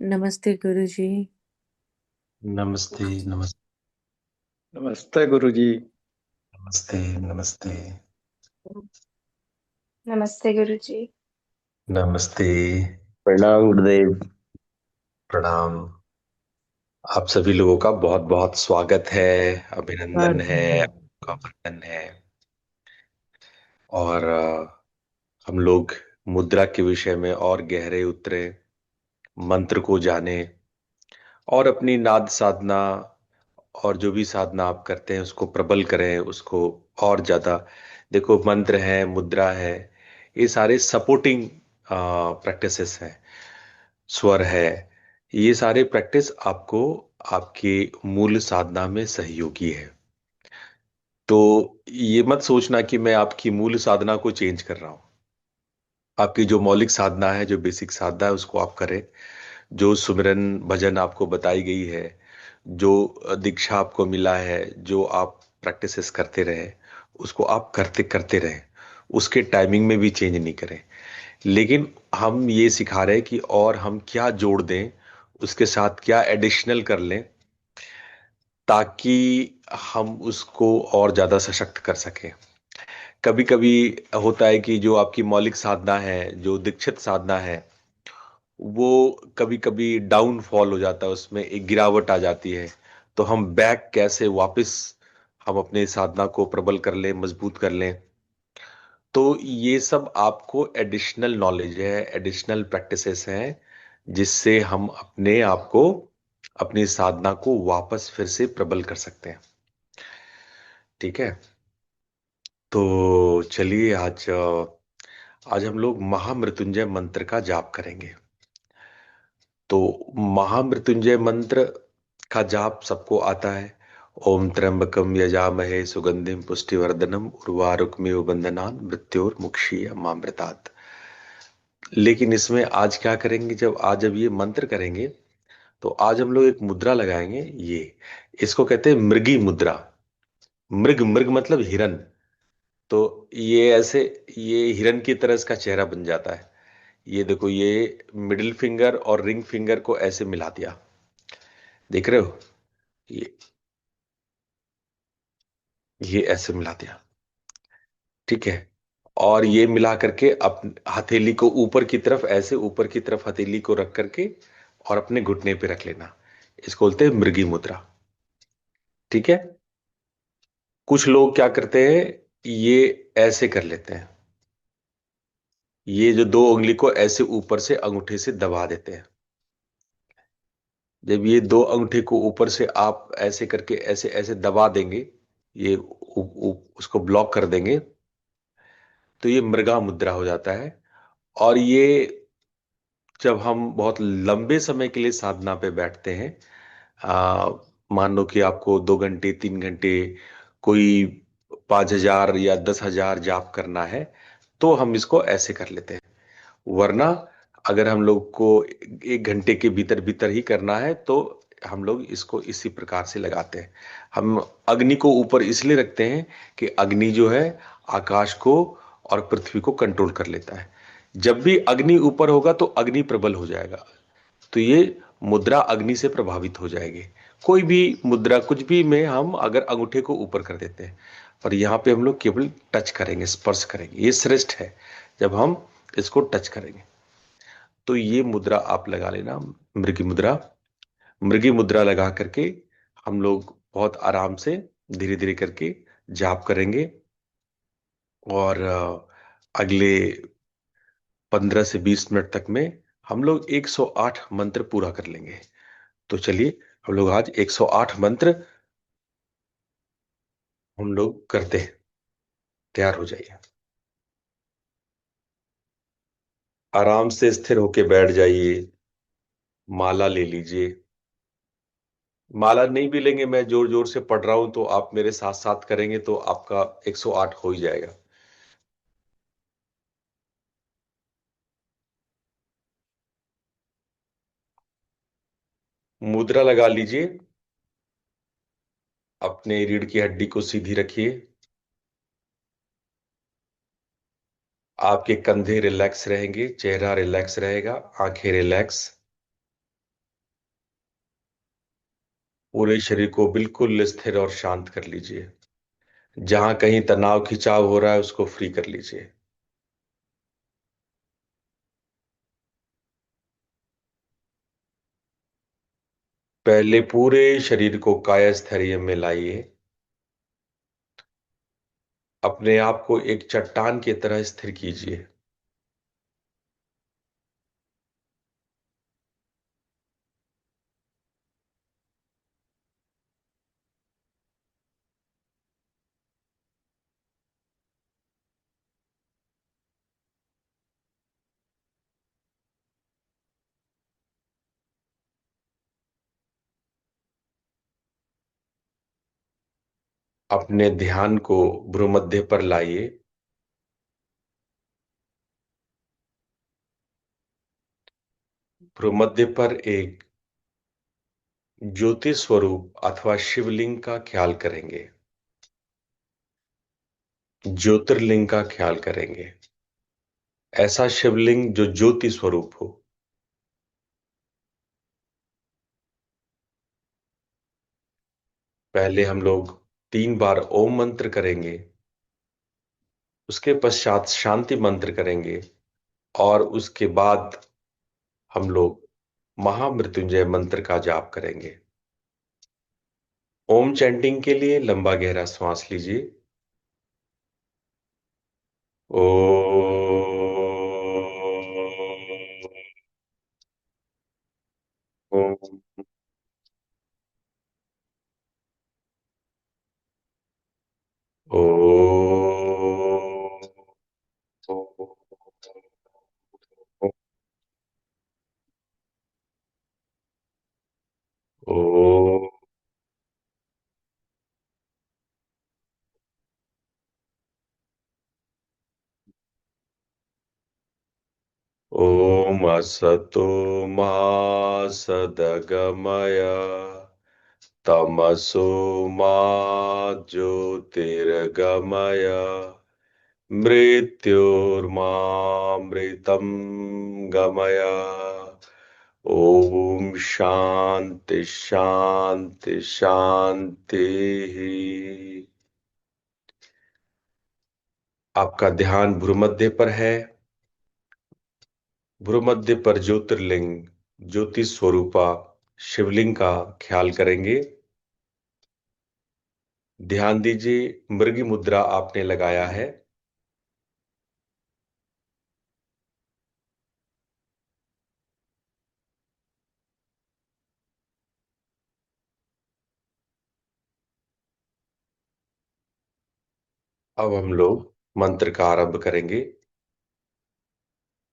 नमस्ते गुरुजी। नमस्ते। नमस्ते। नमस्ते गुरुजी। नमस्ते। नमस्ते। नमस्ते गुरुजी। नमस्ते। प्रणाम गुरुदेव। प्रणाम। आप सभी लोगों का बहुत बहुत स्वागत है, अभिनंदन है, आपका वंदन है। और हम लोग मुद्रा के विषय में और गहरे उतरे, मंत्र को जाने और अपनी नाद साधना और जो भी साधना आप करते हैं उसको प्रबल करें, उसको और ज्यादा। देखो, मंत्र है, मुद्रा है, ये सारे सपोर्टिंग प्रैक्टिसेस हैं। स्वर है, ये सारे प्रैक्टिस आपको आपके मूल साधना में सहयोगी है। तो ये मत सोचना कि मैं आपकी मूल साधना को चेंज कर रहा हूं। आपकी जो मौलिक साधना है, जो बेसिक साधना है, उसको आप करें। जो सुमिरन भजन आपको बताई गई है, जो दीक्षा आपको मिला है, जो आप प्रैक्टिसेस करते रहे, उसको आप करते करते रहे। उसके टाइमिंग में भी चेंज नहीं करें। लेकिन हम ये सिखा रहे हैं कि और हम क्या जोड़ दें, उसके साथ क्या एडिशनल कर लें, ताकि हम उसको और ज्यादा सशक्त कर सकें। कभी कभी होता है कि जो आपकी मौलिक साधना है, जो दीक्षित साधना है, वो कभी कभी डाउनफॉल हो जाता है, उसमें एक गिरावट आ जाती है। तो हम बैक कैसे वापस हम अपने साधना को प्रबल कर लें, मजबूत कर लें। तो ये सब आपको एडिशनल नॉलेज है, एडिशनल प्रैक्टिसेस हैं, जिससे हम अपने आप को, अपनी साधना को वापस फिर से प्रबल कर सकते हैं। ठीक है। तो चलिए, आज हम लोग महामृत्युंजय मंत्र का जाप करेंगे। तो महामृत्युंजय मंत्र का जाप सबको आता है। ओम त्र्यंबकम यजामहे सुगंधिम पुष्टिवर्धनम उर्वारुकमिव बंधनान् मृत्योर्मुक्षीय मामृतात्। लेकिन इसमें आज क्या करेंगे, जब ये मंत्र करेंगे, तो आज हम लोग एक मुद्रा लगाएंगे। ये इसको कहते हैं मृगी मुद्रा। मृग, मृग मतलब हिरन। तो ये ऐसे, ये हिरन की तरह इसका चेहरा बन जाता है। ये देखो, ये मिडिल फिंगर और रिंग फिंगर को ऐसे मिला दिया, देख रहे हो? ये ये ऐसे मिला दिया। ठीक है। और ये मिला करके हथेली को ऊपर की तरफ, ऐसे ऊपर की तरफ हथेली को रख करके और अपने घुटने पे रख लेना। इसको बोलते हैं मृगी मुद्रा। ठीक है। कुछ लोग क्या करते हैं, ये ऐसे कर लेते हैं। ये जो दो उंगली को ऐसे ऊपर से अंगूठे से दबा देते हैं। जब ये दो अंगूठे को ऊपर से आप ऐसे करके ऐसे ऐसे दबा देंगे, ये उसको ब्लॉक कर देंगे, तो ये मृगा मुद्रा हो जाता है। और ये जब हम बहुत लंबे समय के लिए साधना पे बैठते हैं, आ, मान लो कि आपको 2 घंटे 3 घंटे कोई 5,000 या 10,000 जाप करना है, तो हम इसको ऐसे कर लेते हैं। वरना अगर हम लोग को 1 घंटे के भीतर भीतर ही करना है, तो हम लोग इसको इसी प्रकार से लगाते हैं। हम अग्नि को ऊपर इसलिए रखते हैं कि अग्नि जो है आकाश को और पृथ्वी को कंट्रोल कर लेता है। जब भी अग्नि ऊपर होगा तो अग्नि प्रबल हो जाएगा। तो ये मुद्रा अग्नि से प्रभावित हो जाएगी। कोई भी मुद्रा, कुछ भी में हम अगर अंगूठे को ऊपर कर देते हैं, और यहाँ पे हम लोग केवल टच करेंगे, स्पर्श करेंगे, ये श्रेष्ठ है जब हम इसको टच करेंगे। तो ये मुद्रा आप लगा लेना, मृगी मुद्रा। मृगी मुद्रा लगा करके हम लोग बहुत आराम से धीरे धीरे करके जाप करेंगे। और अगले 15 से 20 मिनट तक में हम लोग 108 मंत्र पूरा कर लेंगे। तो चलिए, हम लोग आज 108 मंत्र हम लोग करते हैं। तैयार हो जाइए, आराम से स्थिर होके बैठ जाइए। माला ले लीजिए। माला नहीं भी लेंगे, मैं जोर जोर से पढ़ रहा हूं तो आप मेरे साथ साथ करेंगे तो आपका 108 हो ही जाएगा। मुद्रा लगा लीजिए। अपने रीढ़ की हड्डी को सीधी रखिए। आपके कंधे रिलैक्स रहेंगे, चेहरा रिलैक्स रहेगा, आंखें रिलैक्स। पूरे शरीर को बिल्कुल स्थिर और शांत कर लीजिए। जहां कहीं तनाव खिंचाव हो रहा है उसको फ्री कर लीजिए। पहले पूरे शरीर को कायस्थैर्य में लाइए। अपने आप को एक चट्टान की तरह स्थिर कीजिए। अपने ध्यान को भ्रूमध्य पर लाइए। भ्रूमध्य पर एक ज्योति स्वरूप अथवा शिवलिंग का ख्याल करेंगे। ज्योतिर्लिंग का ख्याल करेंगे। ऐसा शिवलिंग जो ज्योति स्वरूप हो। पहले हम लोग 3 बार ओम मंत्र करेंगे। उसके पश्चात शांति मंत्र करेंगे। और उसके बाद हम लोग महामृत्युंजय मंत्र का जाप करेंगे। ओम चैंटिंग के लिए लंबा गहरा श्वास लीजिए। ओ ओ ओ ओम असतो मा सदगमय तमसो मा ज्योतिर्गमय मृत्योर्मामृतं गमय। ओम शांति शांति शांति। आपका ध्यान भ्रूमध्य पर है। भ्रूमध्य पर ज्योतिर्लिंग ज्योति स्वरूपा शिवलिंग का ख्याल करेंगे। ध्यान दीजिए मृगी मुद्रा आपने लगाया है। अब हम लोग मंत्र का आरंभ करेंगे।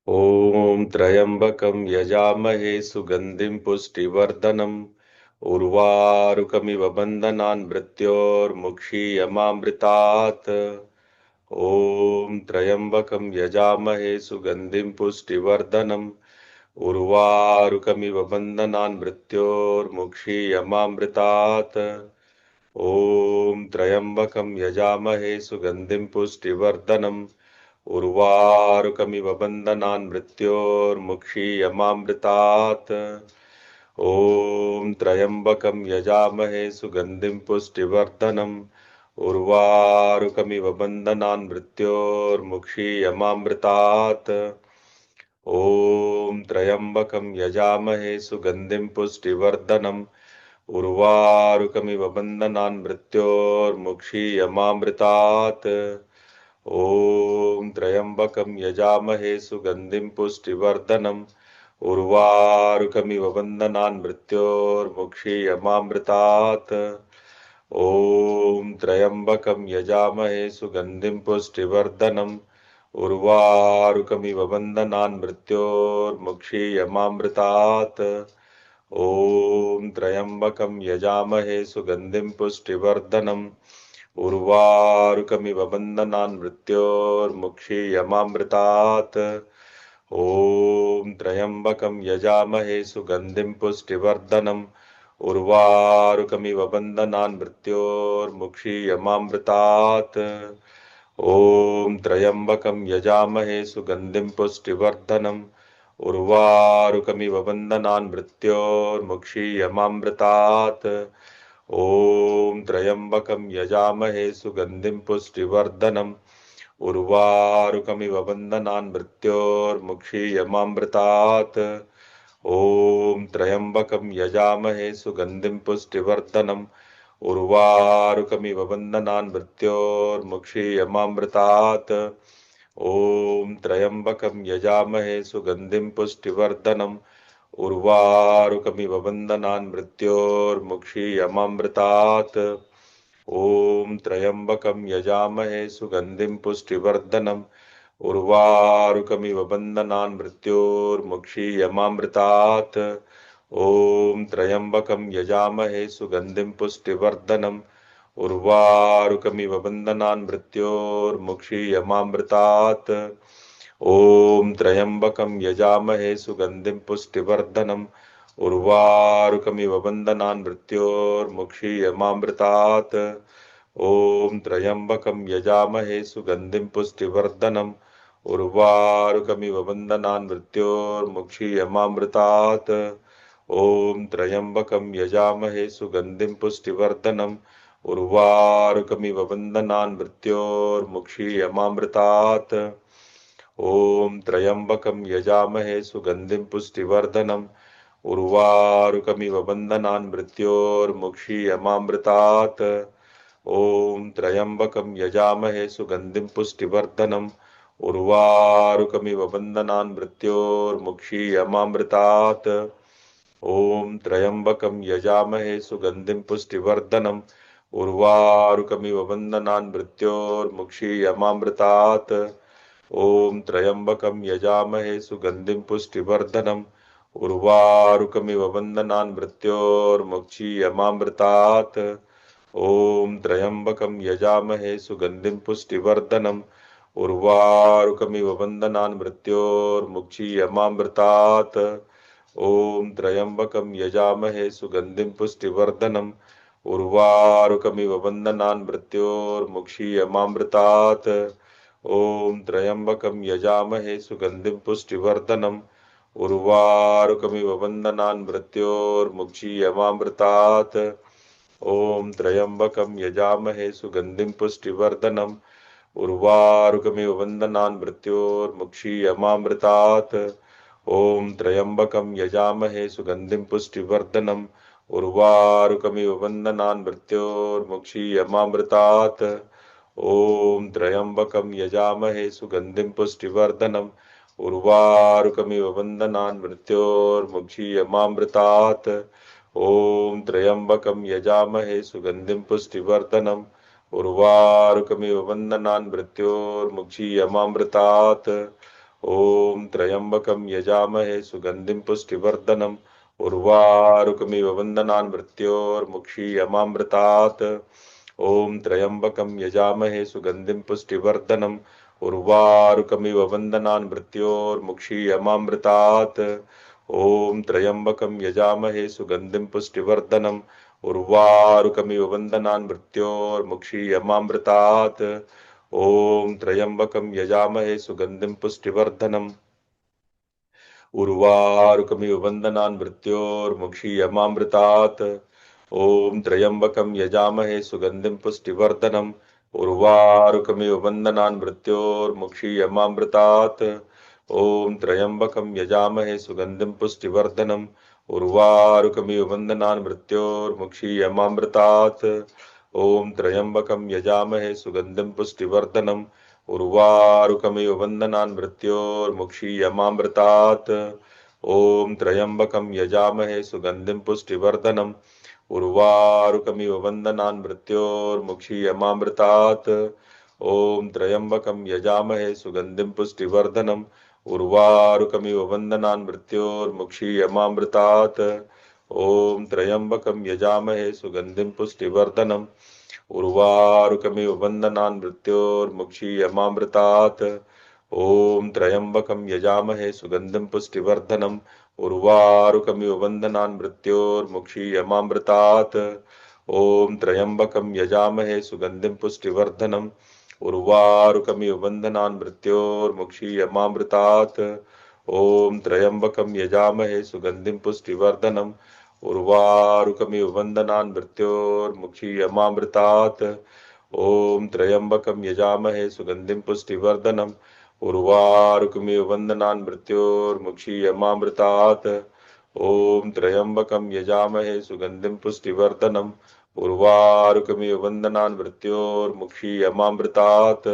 ओम त्र्यंबकं यजामहे सुगंधिं पुष्टिवर्धनम् उर्वारुकमिव बन्धनान् मृत्योर्मुक्षीयमामृतात्। ओम त्र्यंबकं यजामहे सुगंधिं पुष्टिवर्धनम् उर्वारुकमिव बन्धनान् मृत्योर्मुक्षीयमामृतात्। ओम त्र्यंबकं यजामहे सुगंधिं पुष्टिवर्धनम् उर्वारुकमिव बन्धनान् मृत्योर्मुक्षीयमामृतात्। ओम त्र्यंबकं यजामहे सुगंधिं पुष्टिवर्धनम् उर्वारुकमिव बन्धनान् मृत्योर्मुक्षीयमामृतात्। ओम त्र्यंबकं यजामहे सुगंधिं पुष्टिवर्धनम् उर्वारुकमिव बन्धनान् मृत्योर्मुक्षीयमामृतात्। ओम त्र्यंबकं यजामहे सुगंधिं पुष्टिवर्धनम् उर्वारुकमिव बन्धनान् मृत्योर्मुक्षीयमामृतात्। ओम त्र्यंबकं यजामहे सुगंधिं पुष्टिवर्धनम् उर्वारुकमिव बन्धनान् मृत्योर्मुक्षीयमामृतात्। ओम त्र्यंबकं यजामहे सुगंधिं पुष्टिवर्धनम् उर्वारुकमिव बन्धनान् मृत्योर्मुक्षीयमामृतात्। ओम त्र्यंबकं यजामहे सुगंधिं पुष्टिवर्धनम् उर्वारुकमिव बन्धनान् मृत्योर्मुक्षीयमामृतात्। ओम त्र्यंबकं यजामहे सुगंधिं पुष्टिवर्धनम् उर्वारुकमिव बन्धनान् मृत्योर्मुक्षीयमामृतात्। ॐ त्र्यम्बकं यजामहे सुगन्धिं पुष्टिवर्धनम् उर्वारुकमिव बन्धनान् मृत्योर्मुक्षीयमामृतात्। ॐ त्र्यम्बकं यजामहे सुगन्धिं पुष्टिवर्धनम् उर्वारुकमिव बन्धनान् मृत्योर्मुक्षीयमामृतात्। ॐ त्र्यम्बकं यजामहे सुगन्धिं पुष्टिवर्धनम् उर्वारुकमिव बन्धनान् मृत्योर्मुक्षीयमामृतात्। ॐ त्र्यम्बकं यजामहे सुगन्धिं पुष्टिवर्धनम् उर्वारुकमिव बन्धनान् मृत्योर्मुक्षीयमामृतात्। ॐ त्र्यम्बकं यजामहे सुगन्धिं पुष्टिवर्धनम् उर्वारुकमिव बन्धनान् मृत्योर्मुक्षीयमामृतात्। ॐ त्र्यम्बकं यजामहे सुगन्धिं पुष्टिवर्धनम् उर्वारुकमिव बन्धनान् मृत्योर्मुक्षीयमामृतात्। ॐ त्र्यम्बकं यजामहे सुगन्धिं पुष्टिवर्धनम् उर्वारुकमिव बन्धनान् मृत्योर्मुक्षीयमामृतात्। ॐ त्र्यम्बकं यजामहे सुगन्धिं पुष्टिवर्धनम् उर्वारुकमिव बन्धनान् मृत्योर्मुक्षीयमामृतात्। ॐ त्र्यम्बकं यजामहे सुगन्धिं पुष्टिवर्धनम् उर्वारुकमिव बन्धनान् मृत्योर्मुक्षीयमामृतात्। ॐ त्र्यम्बकं यजामहे सुगन्धिं पुष्टिवर्धनम् उर्वारुकमिव बन्धनान् मृत्योर्मुक्षीयमामृतात्। ॐ त्र्यम्बकं यजामहे सुगन्धिं पुष्टिवर्धनम् उर्वारुकमिव बन्धनान् मृत्योर्मुक्षीयमामृतात्। ॐ त्र्यम्बकं यजामहे सुगन्धिं पुष्टिवर्धनम् उर्वारुकमिव बन्धनान् मृत्योर्मुक्षीयमामृतात्। ॐ त्र्यम्बकं यजामहे सुगन्धिं पुष्टिवर्धनम् उर्वारुकमिव बन्धनान् मृत्योर्मुक्षीयमामृतात्। ॐ त्र्यम्बकं यजामहे सुगन्धिं पुष्टिवर्धनम् उर्वारुकमिव बन्धनान् मृत्योर्मुक्षीयमामृतात्। ॐ त्र्यम्बकं यजामहे सुगन्धिं पुष्टिवर्धनम् उर्वारुकमिव बन्धनान् मृत्योर्मुक्षीयमामृतात्। ॐ त्र्यम्बकं यजामहे सुगन्धिं पुष्टिवर्धनम् उर्वारुकमिव बन्धनान् मृत्योर्मुक्षीयमामृतात्। ॐ त्र्यम्बकं यजामहे सुगन्धिं पुष्टिवर्धनम् उर्वारुकमिव बन्धनान् मृत्योर्मुक्षीयमामृतात्। ॐ त्र्यम्बकं यजामहे सुगन्धिं पुष्टिवर्धनम् उर्वारुकमिव बन्धनान् मृत्योर्मुक्षीयमामृतात्। ॐ त्र्यम्बकं यजामहे सुगन्धिं पुष्टिवर्धनम् उर्वारुकमिव बन्धनान् मृत्योर्मुक्षीयमामृतात्। ॐ त्र्यम्बकं यजामहे सुगन्धिं पुष्टिवर्धनम् उर्वारुकमिव बन्धनान् मृत्योर्मुक्षीयमामृतात्। ॐ त्र्यम्बकं यजामहे सुगन्धिं पुष्टिवर्धनम् उर्वारुकमिव बन्धनान् मृत्योर्मुक्षीयमामृतात्। ॐ त्र्यम्बकं यजामहे सुगन्धिं पुष्टिवर्धनम् उर्वारुकमिव बन्धनान् मृत्योर्मुक्षीयमामृतात्। ॐ त्र्यम्बकं यजामहे सुगन्धिं पुष्टिवर्धनम् उर्वारुकमिव बन्धनान् मृत्योर्मुक्षीयमामृतात्। ॐ त्र्यम्बकं यजामहे सुगन्धिं पुष्टिवर्धनम् उर्वारुकमिव बन्धनान् मृत्योर्मुक्षीयमामृतात्। ॐ त्र्यम्बकं यजामहे सुगन्धिं पुष्टिवर्धनम् उर्वारुकमिव बन्धनान् मृत्योर्मुक्षीयमामृतात्। ॐ त्र्यम्बकं यजामहे सुगन्धिं पुष्टिवर्धनम् उर्वारुकमिव बन्धनान् मृत्योर्मुक्षीयमामृतात्। ॐ त्र्यम्बकं यजामहे सुगन्धिं पुष्टिवर्धनम् उर्वारुकमिव बन्धनान् मृत्योर्मुक्षीयमामृतात्। ॐ त्र्यम्बकं यजामहे सुगन्धिं पुष्टिवर्धनम् उर्वारुकमिव बन्धनान् मृत्योर्मुक्षीयमामृतात्। ॐ त्र्यम्बकं यजामहे सुगन्धिं पुष्टिवर्धनम् उर्वारुकमिव बन्धनान् मृत्योर्मुक्षीयमामृतात्। ॐ त्र्यम्बकं यजामहे सुगन्धिं पुष्टिवर्धनम् उर्वारुकमिव बन्धनान् मृत्योर्मुक्षीयमामृतात्। ॐ त्र्यम्बकं यजामहे सुगन्धिं पुष्टिवर्धनम् उर्वारुकमिव बन्धनान् मृत्योर्मुक्षीयमामृतात्। ॐ त्र्यम्बकं यजामहे सुगन्धिं पुष्टिवर्धनम् उर्वारुकमिव बन्धनान् मृत्योर्मुक्षीयमामृतात्। ॐ त्र्यम्बकं यजामहे सुगन्धिं पुष्टिवर्धनम् उर्वारुकमिव बन्धनान् मृत्योर्मुक्षीयमामृतात्। ॐ त्र्यम्बकं यजामहे सुगन्धिं पुष्टिवर्धनम् उर्वारुकमिव बन्धनान् मृत्योर्मुक्षीयमामृतात्।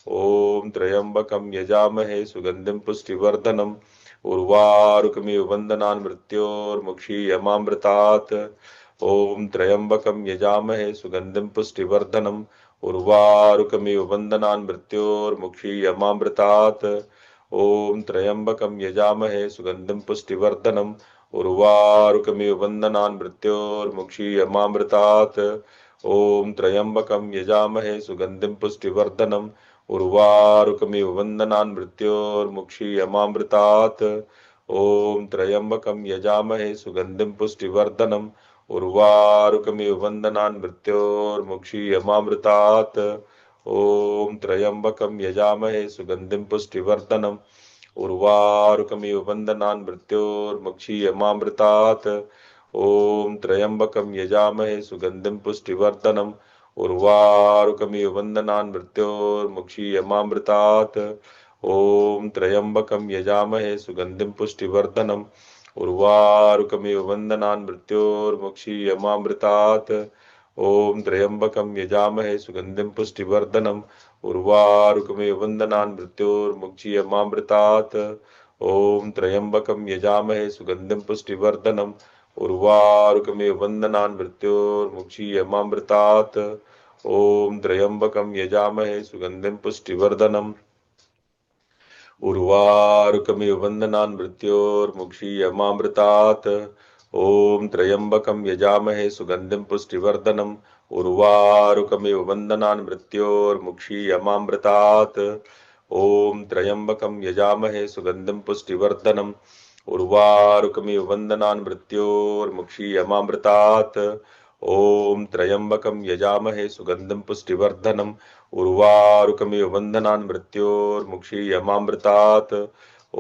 ॐ त्र्यम्बकं यजामहे सुगन्धिं पुष्टिवर्धनम् उर्वारुकमिव बन्धनान् मृत्योर्मुक्षीयमामृतात्। ॐ त्र्यम्बकं यजामहे सुगन्धिं पुष्टिवर्धनम् उर्वारुकमिव बन्धनान् मृत्योर्मुक्षीयमामृतात्। ॐ त्र्यम्बकं यजामहे सुगन्धिं पुष्टिवर्धनम् उर्वारुकमिव बन्धनान् मृत्योर्मुक्षीयमामृतात्। ॐ त्र्यम्बकं यजामहे सुगन्धिं पुष्टिवर्धनम् उर्वारुकमिव बन्धनान् मृत्योर्मुक्षीयमामृतात्। ॐ त्र्यम्बकं यजामहे सुगन्धिं पुष्टिवर्धनम् उर्वारुकमिव बन्धनान् मृत्योर्मुक्षीयमामृतात्। ॐ त्र्यम्बकं यजामहे सुगन्धिं पुष्टिवर्धनम् उर्वारुकमिव बन्धनान् मृत्योर्मुक्षीयमामृतात्। ॐ त्र्यम्बकं यजामहे सुगन्धिं पुष्टिवर्धनम् उर्वारुकमिव बन्धनान् मृत्योर्मुक्षीयमामृतात्। ॐ त्र्यम्बकं यजामहे सुगन्धिं पुष्टिवर्धनम् उर्वारुकमिव बन्धनान् मृत्योर्मुक्षीयमामृतात्। ॐ त्र्यम्बकं यजामहे सुगन्धिं पुष्टिवर्धनम् उर्वारुकमिव बन्धनान् मृत्योर्मुक्षीयमामृतात्। ॐ त्र्यम्बकं यजामहे सुगन्धिं पुष्टिवर्धनम् उर्वारुकमिव बन्धनान् मृत्योर्मुक्षीयमामृतात्। ॐ त्र्यम्बकं यजामहे सुगन्धिं पुष्टिवर्धनम् उर्वारुकमिव बन्धनान् मृत्योर्मुक्षीयमामृतात्। ॐ त्र्यम्बकं यजामहे सुगन्धिं पुष्टिवर्धनम् उर्वारुकमिव बन्धनान् मृत्योर्मुक्षीयमामृतात्। ॐ त्र्यम्बकं यजामहे सुगन्धिं पुष्टिवर्धनम् उर्वारुकमिव बन्धनान् मृत्योर्मुक्षीयमामृतात्। ॐ त्र्यम्बकं यजामहे सुगन्धिं पुष्टिवर्धनम् उर्वारुकमिव बन्धनान् मृत्योर्मुक्षीयमामृतात्। ॐ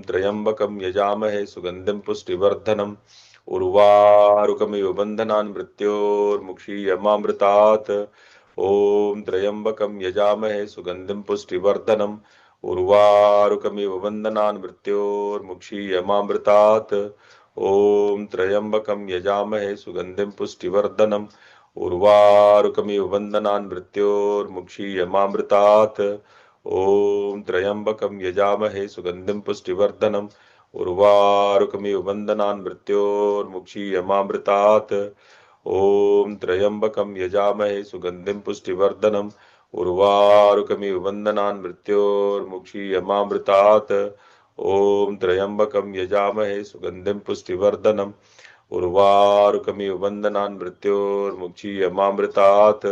त्र्यम्बकं यजामहे सुगन्धिं पुष्टिवर्धनम् उर्वारुकमिव बन्धनान् मृत्योर्मुक्षीयमामृतात्। ॐ त्र्यम्बकं यजामहे सुगन्धिं पुष्टिवर्धनम् उर्वारुकमिव बन्धनान् मृत्योर्मुक्षीयमामृतात्। ॐ त्र्यम्बकं यजामहे सुगन्धिं पुष्टिवर्धनम् उर्वारुकमिव बन्धनान् मृत्योर्मुक्षीयमामृतात्। ॐ त्र्यम्बकं यजामहे सुगन्धिं पुष्टिवर्धनम् उर्वारुकमिव बन्धनान् मृत्योर्मुक्षीयमामृतात्। ॐ त्र्यम्बकं यजामहे सुगन्धिं पुष्टिवर्धनम् उर्वारुकमिव बन्धनान् मृत्योर्मुक्षीयमामृतात्। ॐ त्र्यम्बकं यजामहे सुगन्धिं पुष्टिवर्धनम् उर्वारुकमिव बन्धनान् मृत्योर्मुक्षीयमामृतात्।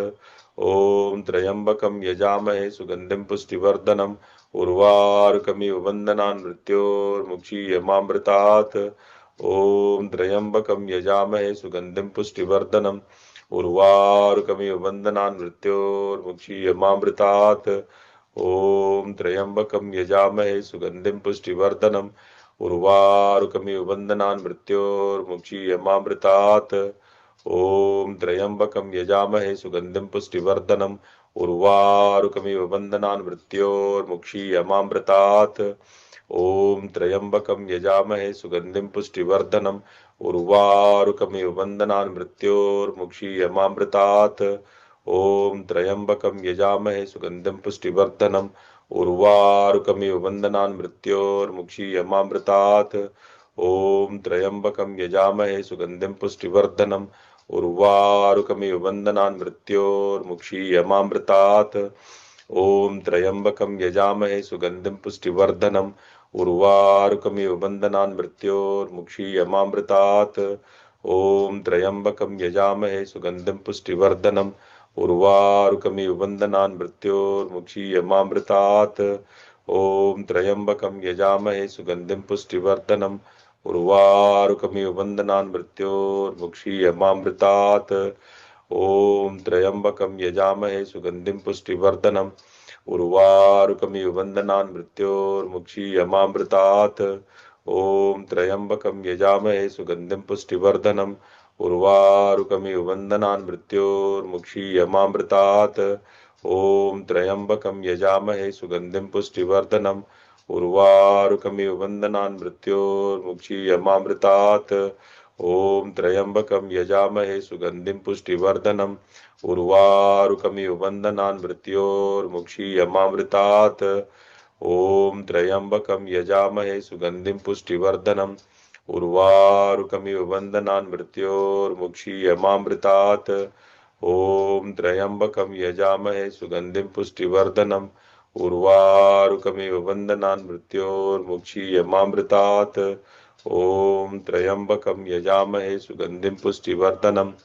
ॐ त्र्यम्बकं यजामहे सुगन्धिं पुष्टिवर्धनम् उर्वारुकमिव बन्धनान् मृत्योर्मुक्षीयमामृतात्। ॐ त्र्यम्बकं यजामहे सुगन्धिं पुष्टिवर्धनम् उर्वारुकमिव बन्धनान् मृत्योर्मुक्षीयमामृतात्। ॐ त्र्यम्बकं यजामहे सुगन्धिं पुष्टिवर्धनम् उर्वारुकमिव बन्धनान् मृत्योर्मुक्षीयमामृतात्। ॐ त्र्यम्बकं यजामहे सुगन्धिं पुष्टिवर्धनम् उर्वारुकमिव बन्धनान् मृत्योर्मुक्षीयमामृतात्। ॐ त्र्यम्बकं यजामहे सुगन्धिं पुष्टिवर्धनम् उर्वारुकमिव बन्धनान् मृत्योर्मुक्षीयमामृतात्। ॐ त्र्यम्बकं यजामहे सुगन्धिं पुष्टिवर्धनम् उर्वारुकमिव बन्धनान् मृत्योर्मुक्षीयमामृतात्। ॐ त्र्यम्बकं यजामहे सुगन्धिं पुष्टिवर्धनम् उर्वारुकमिव बन्धनान् मृत्योर्मुक्षीयमामृतात्। ॐ त्र्यम्बकं यजामहे सुगन्धिं पुष्टिवर्धनम् उर्वारुकमिव बन्धनान् मृत्योर्मुक्षीयमामृतात्। ॐ त्र्यम्बकं यजामहे सुगन्धिं पुष्टिवर्धनम् उर्वारुकमिव बन्धनान् मृत्योर्मुक्षीयमामृतात्। ॐ त्र्यम्बकं यजामहे सुगन्धिं पुष्टिवर्धनम् उर्वारुकमिव बन्धनान् मृत्योर्मुक्षीयमामृतात्। ॐ त्र्यम्बकं यजामहे सुगन्धिं पुष्टिवर्धनम् उर्वारुकमिव बन्धनान् मृत्योर्मुक्षीयमामृतात्। ॐ त्र्यम्बकं यजामहे सुगन्धिं पुष्टिवर्धनम् उर्वारुकमिव बन्धनान् मृत्योर्मुक्षीयमामृतात्। ॐ त्र्यम्बकं यजामहे सुगन्धिं पुष्टिवर्धनम् उर्वारुकमिव बन्धनान् मृत्योर्मुक्षीयमामृतात्। ॐ त्र्यम्बकं यजामहे सुगन्धिं पुष्टिवर्धनम् उर्वारुकमिव बन्धनान् मृत्योर्मुक्षीयमामृतात्। ॐ त्र्यम्बकं यजामहे सुगन्धिं पुष्टिवर्धनम् उर्वारुकमिव बन्धनान् मृत्योर्मुक्षीयमामृतात्। ॐ त्र्यम्बकं यजामहे सुगन्धिं पुष्टिवर्धनम् उर्वारुकमिव बन्धनान् मृत्योर्मुक्षीयमामृतात्। ॐ त्र्यम्बकं यजामहे सुगन्धिं पुष्टिवर्धनम्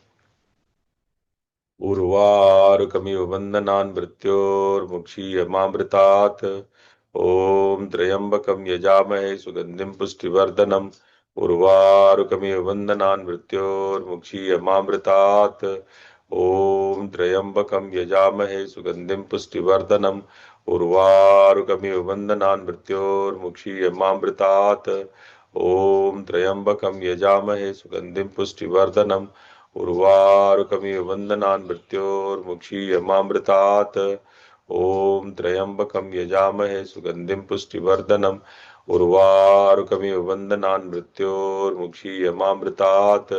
उर्वारुकमिव बन्धनान् मृत्योर्मुक्षीयमामृतात्। ॐ त्र्यम्बकं यजामहे सुगन्धिं पुष्टिवर्धनम् उर्वारुकमिव बन्धनान् मृत्योर्मुक्षीयमामृतात्। ॐ त्र्यम्बकं यजामहे सुगन्धिं पुष्टिवर्धनम् उर्वारुकमिव बन्धनान् मृत्योर्मुक्षीयमामृतात्। ॐ त्र्यम्बकं यजामहे सुगन्धिं पुष्टिवर्धनम् उर्वारुकमिव बन्धनान् मृत्योर्मुक्षीयमामृतात्। ॐ त्र्यम्बकं यजामहे सुगन्धिं पुष्टिवर्धनम् उर्वारुकमिव बन्धनान् मृत्योर्मुक्षीयमामृतात्।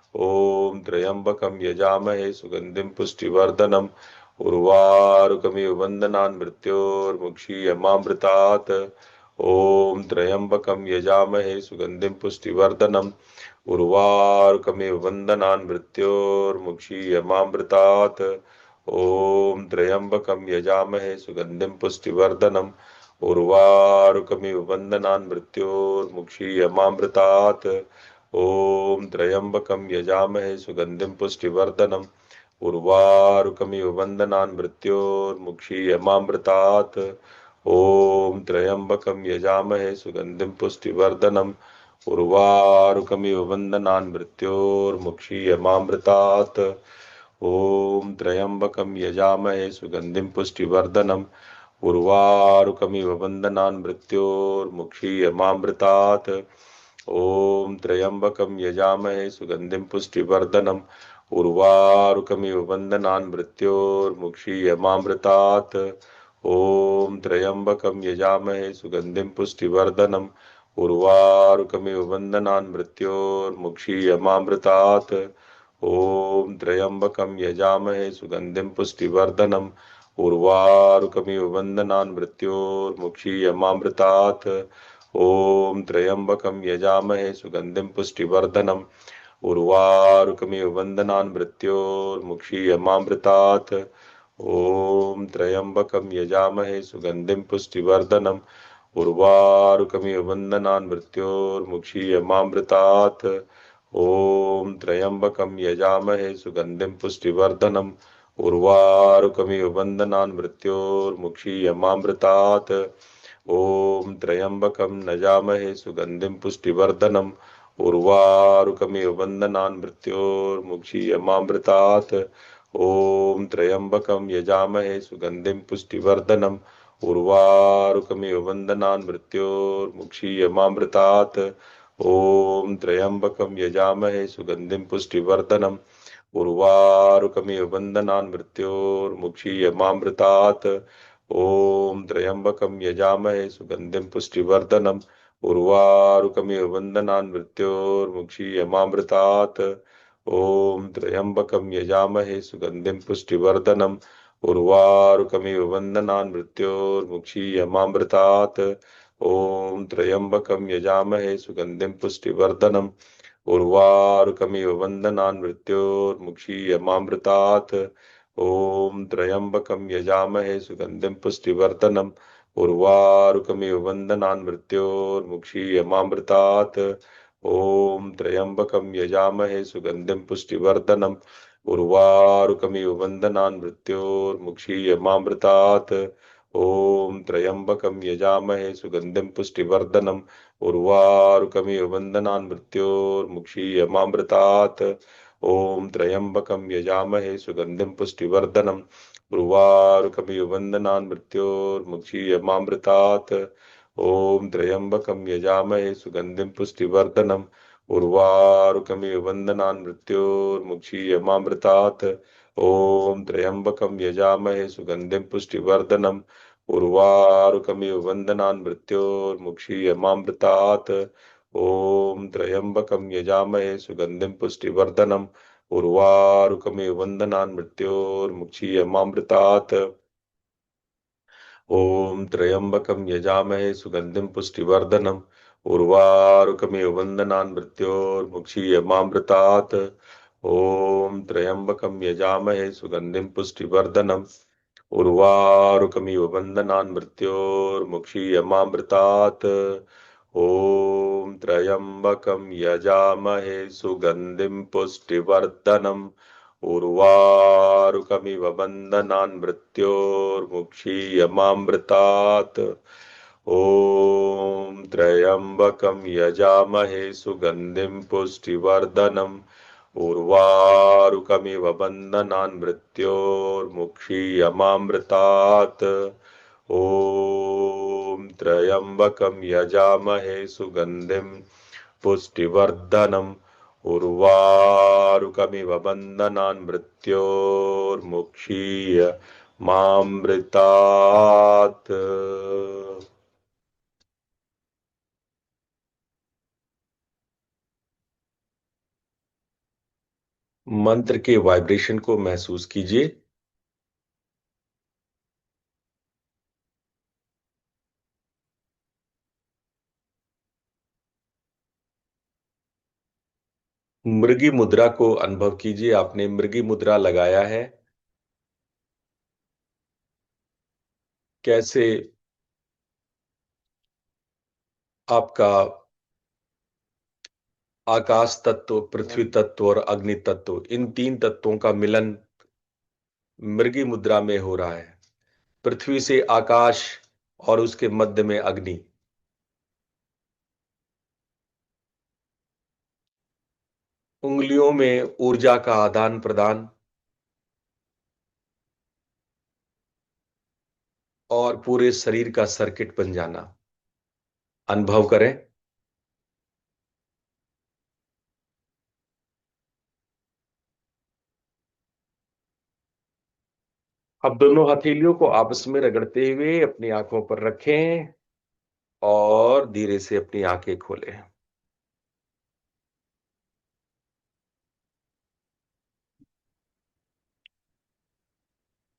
ॐ त्र्यम्बकं यजामहे सुगन्धिं पुष्टिवर्धनम् उर्वारुकमिव बन्धनान् मृत्योर्मुक्षीयमामृतात्। ॐ त्र्यम्बकं यजामहे सुगन्धिं पुष्टिवर्धनम् उर्वारुकमिव बन्धनान् मृत्योर्मुक्षीयमामृतात्। ॐ त्र्यम्बकं यजामहे सुगन्धिं पुष्टिवर्धनम् उर्वारुकमिव बन्धनान् मृत्योर्मुक्षीयमामृतात्। ॐ त्र्यम्बकं यजामहे सुगन्धिं पुष्टिवर्धनम् उर्वारुकमिव बन्धनान् मृत्योर्मुक्षीयमामृतात्। ॐ त्र्यम्बकं यजामहे सुगन्धिं पुष्टिवर्धनम् उर्वारुकमिव बन्धनान् मृत्योर्मुक्षीयमामृतात्। ॐ त्र्यम्बकं यजामहे सुगन्धिं पुष्टिवर्धनम् उर्वारुकमिव बन्धनान् मृत्योर्मुक्षीयमामृतात्। ॐ त्र्यम्बकं यजामहे सुगन्धिं पुष्टिवर्धनम् उर्वारुकमिव बन्धनान् मृत्योर्मुक्षीयमामृतात्। ॐ त्र्यम्बकं यजामहे सुगन्धिं पुष्टिवर्धनम् उर्वारुकमिव बन्धनान् मृत्योर्मुक्षीयमामृतात्। ॐ त्र्यम्बकं यजामहे सुगन्धिं पुष्टिवर्धनम् उर्वारुकमिव बन्धनान् मृत्योर्मुक्षीयमामृतात्। ॐ त्र्यम्बकं यजामहे सुगन्धिं पुष्टिवर्धनम् उर्वारुकमिव बन्धनान् मृत्योर्मुक्षीयमामृतात्। ॐ त्र्यम्बकं यजामहे सुगन्धिं पुष्टिवर्धनम् उर्वारुकमिव बन्धनान् मृत्योर्मुक्षीयमामृतात्। ॐ त्र्यम्बकं यजामहे सुगन्धिं पुष्टिवर्धनम् उर्वारुकमिव बन्धनान् मृत्योर्मुक्षीयमामृतात्। ॐ त्र्यम्बकं यजामहे सुगन्धिं पुष्टिवर्धनम् उर्वारुकमिव बन्धनान् मृत्योर्मुक्षीयमामृतात्। ॐ त्र्यम्बकं यजामहे सुगन्धिं पुष्टिवर्धनम् उर्वारुकमिव बन्धनान् मृत्योर्मुक्षीयमामृतात्। ॐ त्र्यम्बकं यजामहे सुगन्धिं पुष्टिवर्धनम् उर्वारुकमिव बन्धनान् मृत्योर्मुक्षीयमामृतात्। ॐ त्र्यम्बकं यजामहे सुगन्धिं पुष्टिवर्धनम् उर्वारुकमिव बन्धनान् मृत्योर्मुक्षीयमामृतात्। ॐ त्र्यम्बकं यजामहे सुगन्धिं पुष्टिवर्धनम् उर्वारुकमिव बन्धनान् मृत्योर्मुक्षीयमामृतात्। ॐ त्र्यम्बकं यजामहे सुगन्धिं पुष्टिवर्धनम् उर्वारुकमिव बन्धनान् मृत्योर्मुक्षीयमामृतात्। ॐ त्र्यम्बकं यजामहे सुगन्धिं पुष्टिवर्धनम् उर्वारुकमिव बन्धनान् मृत्योर्मुक्षीयमामृतात्। ॐ त्र्यम्बकं यजामहे सुगन्धिं पुष्टिवर्धनम् उर्वारुकमिव बन्धनान् मृत्योर्मुक्षीयमामृतात्। ॐ त्र्यम्बकं यजामहे सुगन्धिं पुष्टिवर्धनम् उर्वारुकमिव बन्धनान् मृत्योर्मुक्षीयमामृतात्। ॐ त्र्यम्बकं यजामहे सुगन्धिं पुष्टिवर्धनम् उर्वारुकमिव बन्धनान् मृत्योर्मुक्षीयमामृतात्। ओम त्र्यंबकम यजामहे सुगंधिम पुष्टिवर्धनम उर्वारुकमिव बन्धनान् मृत्योर्मुक्षीयमामृतात्। ओम त्र्यंबकम यजामहे सुगंधिम पुष्टिवर्धनम उर्वारुकमिव बन्धनान् मृत्योर्मुक्षीयमामृतात्। ओम त्र्यंबकम यजामहे सुगंधिम पुष्टिवर्धनम उर्वारुकमिव बन्धनान् मृत्योर्मुक्षीयमामृतात्। ओम त्र्यंबकम यजामहे सुगंधिम पुष्टिवर्धनम उर्वारुकमिव बन्धनान् मृत्योर्मुक्षीयमामृतात्। ओम त्र्यंबकम यजामहे सुगंधिम पुष्टिवर्धनम उर्वारुकमिव बन्धनान् मृत्योर्मुक्षीयमामृतात्। ओम त्र्यंबकम यजामहे सुगंधिम पुष्टिवर्धनम उर्वारुकमिव बन्धनान् मृत्योर्मुक्षीयमामृतात्। ॐ त्र्यंबकं यजामहे सुगंधिं पुष्टिवर्धनम् उर्वारुकमिव बन्धनान् मृत्योर्मुक्षीयमामृतात्। ॐ त्र्यंबकं यजामहे सुगंधिं पुष्टिवर्धनम् उर्वारुकमिव बन्धनान् मृत्योर्मुक्षीयमामृतात्। मंत्र के वाइब्रेशन को महसूस कीजिए। मृगी मुद्रा को अनुभव कीजिए। आपने मृगी मुद्रा लगाया है, कैसे आपका आकाश तत्व, पृथ्वी तत्व और अग्नि तत्व, इन तीन तत्वों का मिलन मृगी मुद्रा में हो रहा है। पृथ्वी से आकाश और उसके मध्य में अग्नि। उंगलियों में ऊर्जा का आदान प्रदान और पूरे शरीर का सर्किट बन जाना अनुभव करें। अब दोनों हथेलियों को आपस में रगड़ते हुए अपनी आंखों पर रखें और धीरे से अपनी आंखें खोलें।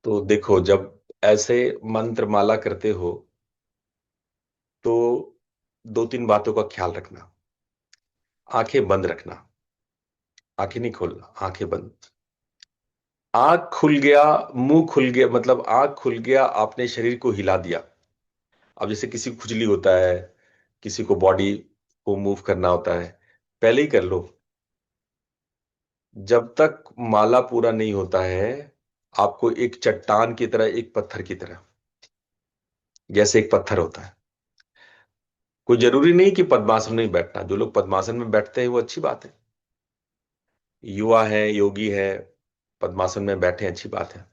तो देखो, जब ऐसे मंत्र माला करते हो तो दो तीन बातों का ख्याल रखना। आंखें बंद रखना, आंखें नहीं खोलना, आंखें बंद। आंख खुल गया, मुंह खुल गया, मतलब आंख खुल गया, आपने शरीर को हिला दिया। अब जैसे किसी को खुजली होता है, किसी को बॉडी को मूव करना होता है, पहले ही कर लो। जब तक माला पूरा नहीं होता है, आपको एक चट्टान की तरह, एक पत्थर की तरह, जैसे एक पत्थर होता है। कोई जरूरी नहीं कि पद्मासन में ही बैठना। जो लोग पद्मासन में बैठते हैं वो अच्छी बात है, युवा है, योगी है, पद्मासन में बैठे, अच्छी बात है।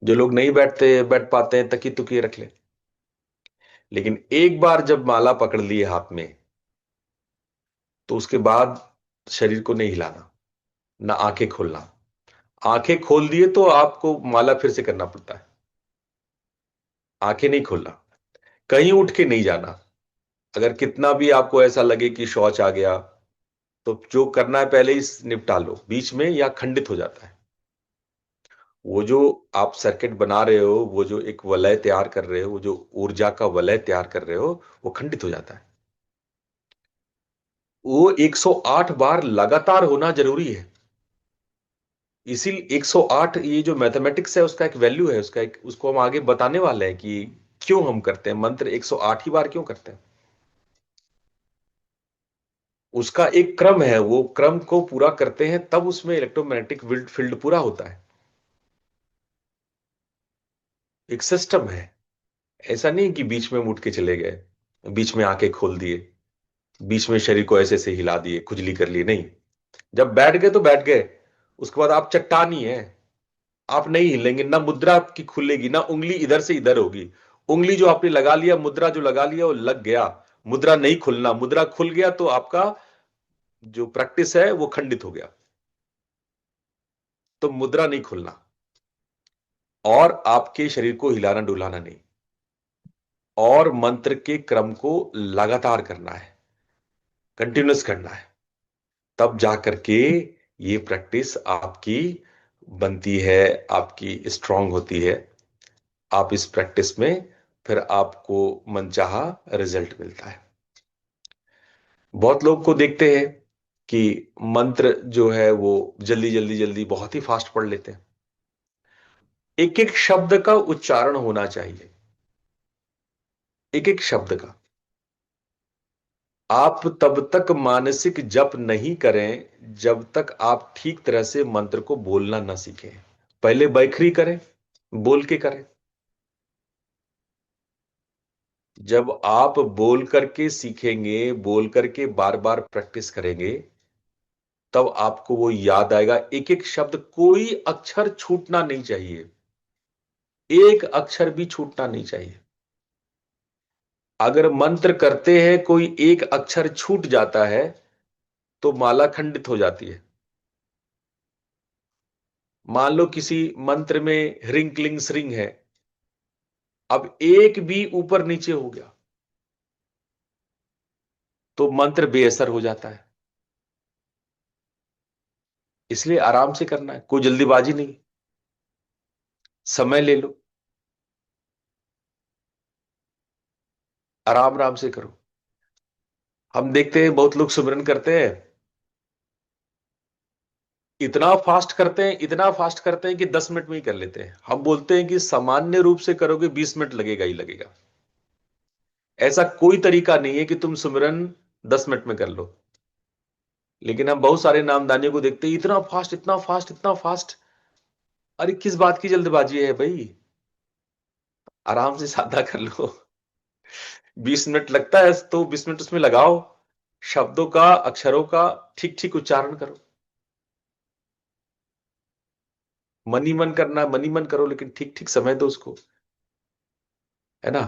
जो लोग नहीं बैठ पाते हैं, तकी तुकी रख ले। लेकिन एक बार जब माला पकड़ लिए हाथ में, तो उसके बाद शरीर को नहीं हिलाना, ना आंखें खोलना। आंखें खोल दिए तो आपको माला फिर से करना पड़ता है। आंखें नहीं खोलना, कहीं उठ के नहीं जाना। अगर कितना भी आपको ऐसा लगे कि शौच आ गया, तो जो करना है पहले ही निपटा लो, बीच में या खंडित हो जाता है। वो जो आप सर्किट बना रहे हो, वो जो एक वलय तैयार कर रहे हो, वो जो ऊर्जा का वलय तैयार कर रहे हो, वो खंडित हो जाता है। वो 108 बार लगातार होना जरूरी है। इसीलिए 108, ये जो मैथमेटिक्स है उसका एक वैल्यू है, उसका एक, उसको हम आगे बताने वाले हैं कि क्यों हम करते हैं मंत्र 108 ही बार क्यों करते हैं। उसका एक क्रम है, वो क्रम को पूरा करते हैं तब उसमें इलेक्ट्रोमैग्नेटिक फील्ड पूरा होता है। एक सिस्टम है। ऐसा नहीं कि बीच में उठ के चले गए, बीच में आके खोल दिए, बीच में शरीर को ऐसे से हिला दिए, खुजली कर ली, नहीं। जब बैठ गए तो बैठ गए। उसके बाद आप चट्टान ही हैं। आप नहीं हिलेंगे, ना मुद्रा आपकी खुलेगी, ना उंगली इधर से इधर होगी। उंगली जो आपने लगा लिया, मुद्रा जो लगा लिया वो लग गया, मुद्रा नहीं खुलना, मुद्रा खुल गया तो आपका जो प्रैक्टिस है वो खंडित हो गया। तो मुद्रा नहीं खुलना और आपके शरीर को हिलाना डुलाना नहीं, और मंत्र के क्रम को लगातार करना है, कंटिन्यूस करना है, तब जाकर के ये प्रैक्टिस आपकी बनती है, आपकी स्ट्रांग होती है। आप इस प्रैक्टिस में फिर आपको मनचाहा रिजल्ट मिलता है। बहुत लोग को देखते हैं कि मंत्र जो है वो जल्दी जल्दी जल्दी बहुत ही फास्ट पढ़ लेते हैं। एक एक शब्द का उच्चारण होना चाहिए, एक एक शब्द का। आप तब तक मानसिक जप नहीं करें जब तक आप ठीक तरह से मंत्र को बोलना ना सीखें। पहले बैखरी करें, बोल के करें। जब आप बोल करके सीखेंगे, बोल करके बार बार प्रैक्टिस करेंगे, तब आपको वो याद आएगा। एक एक शब्द, कोई अक्षर छूटना नहीं चाहिए, एक अक्षर भी छूटना नहीं चाहिए। अगर मंत्र करते हैं कोई एक अक्षर छूट जाता है तो माला खंडित हो जाती है। मान लो किसी मंत्र में ह्रिंग क्लिंग श्रिंग है, अब एक भी ऊपर नीचे हो गया तो मंत्र बेअसर हो जाता है। इसलिए आराम से करना है, कोई जल्दीबाजी नहीं, समय ले लो, आराम आराम से करो। हम देखते हैं बहुत लोग सिमरन करते हैं, इतना फास्ट करते हैं, इतना फास्ट करते हैं कि 10 मिनट में ही कर लेते हैं। हम बोलते हैं कि सामान्य रूप से करोगे 20 मिनट लगेगा ही लगेगा। ऐसा कोई तरीका नहीं है कि तुम सिमरन 10 मिनट में कर लो। लेकिन हम बहुत सारे नामदानियों को देखते हैं इतना फास्ट, इतना फास्ट, इतना फास्ट। अरे किस बात की जल्दबाजी है भाई, आराम से साधा कर लो। 20 मिनट लगता है तो 20 मिनट उसमें लगाओ, शब्दों का, अक्षरों का ठीक ठीक उच्चारण करो। मन ही मन करना, मन ही मन करो, लेकिन ठीक ठीक समय दो उसको, है ना।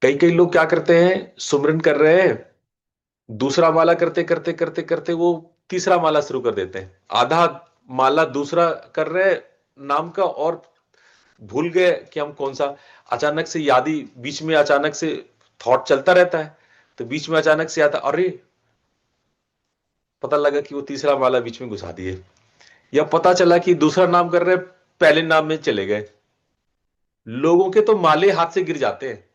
कई कई लोग क्या करते हैं, सुमरन कर रहे हैं, दूसरा माला करते करते करते करते वो तीसरा माला शुरू कर देते हैं। आधा माला दूसरा कर रहे हैं नाम का, और भूल गए कि हम कौन सा। अचानक से यादी बीच में, अचानक से थॉट चलता रहता है, तो बीच में अचानक से आता, अरे पता लगा कि वो तीसरा माला बीच में घुसा दिए, या पता चला कि दूसरा नाम कर रहे पहले नाम में चले गए। लोगों के तो माले हाथ से गिर जाते हैं,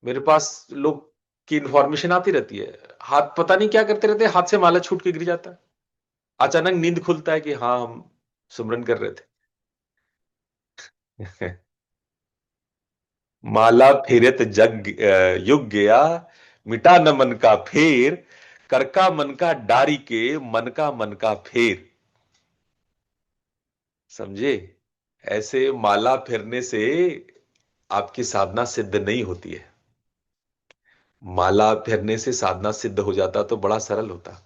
मेरे पास लोग की इंफॉर्मेशन आती रहती है, हाथ पता नहीं क्या करते रहते हैं, हाथ से माला छूट के गिर जाता है। अचानक नींद खुलता है कि हाँ हम सुमरन कर रहे थे। माला फेरत जग युग गया, मिटा न मन का फेर, कर का मन का डारी के, मन का फेर। समझे। ऐसे माला फेरने से आपकी साधना सिद्ध नहीं होती है। माला फेरने से साधना सिद्ध हो जाता तो बड़ा सरल होता।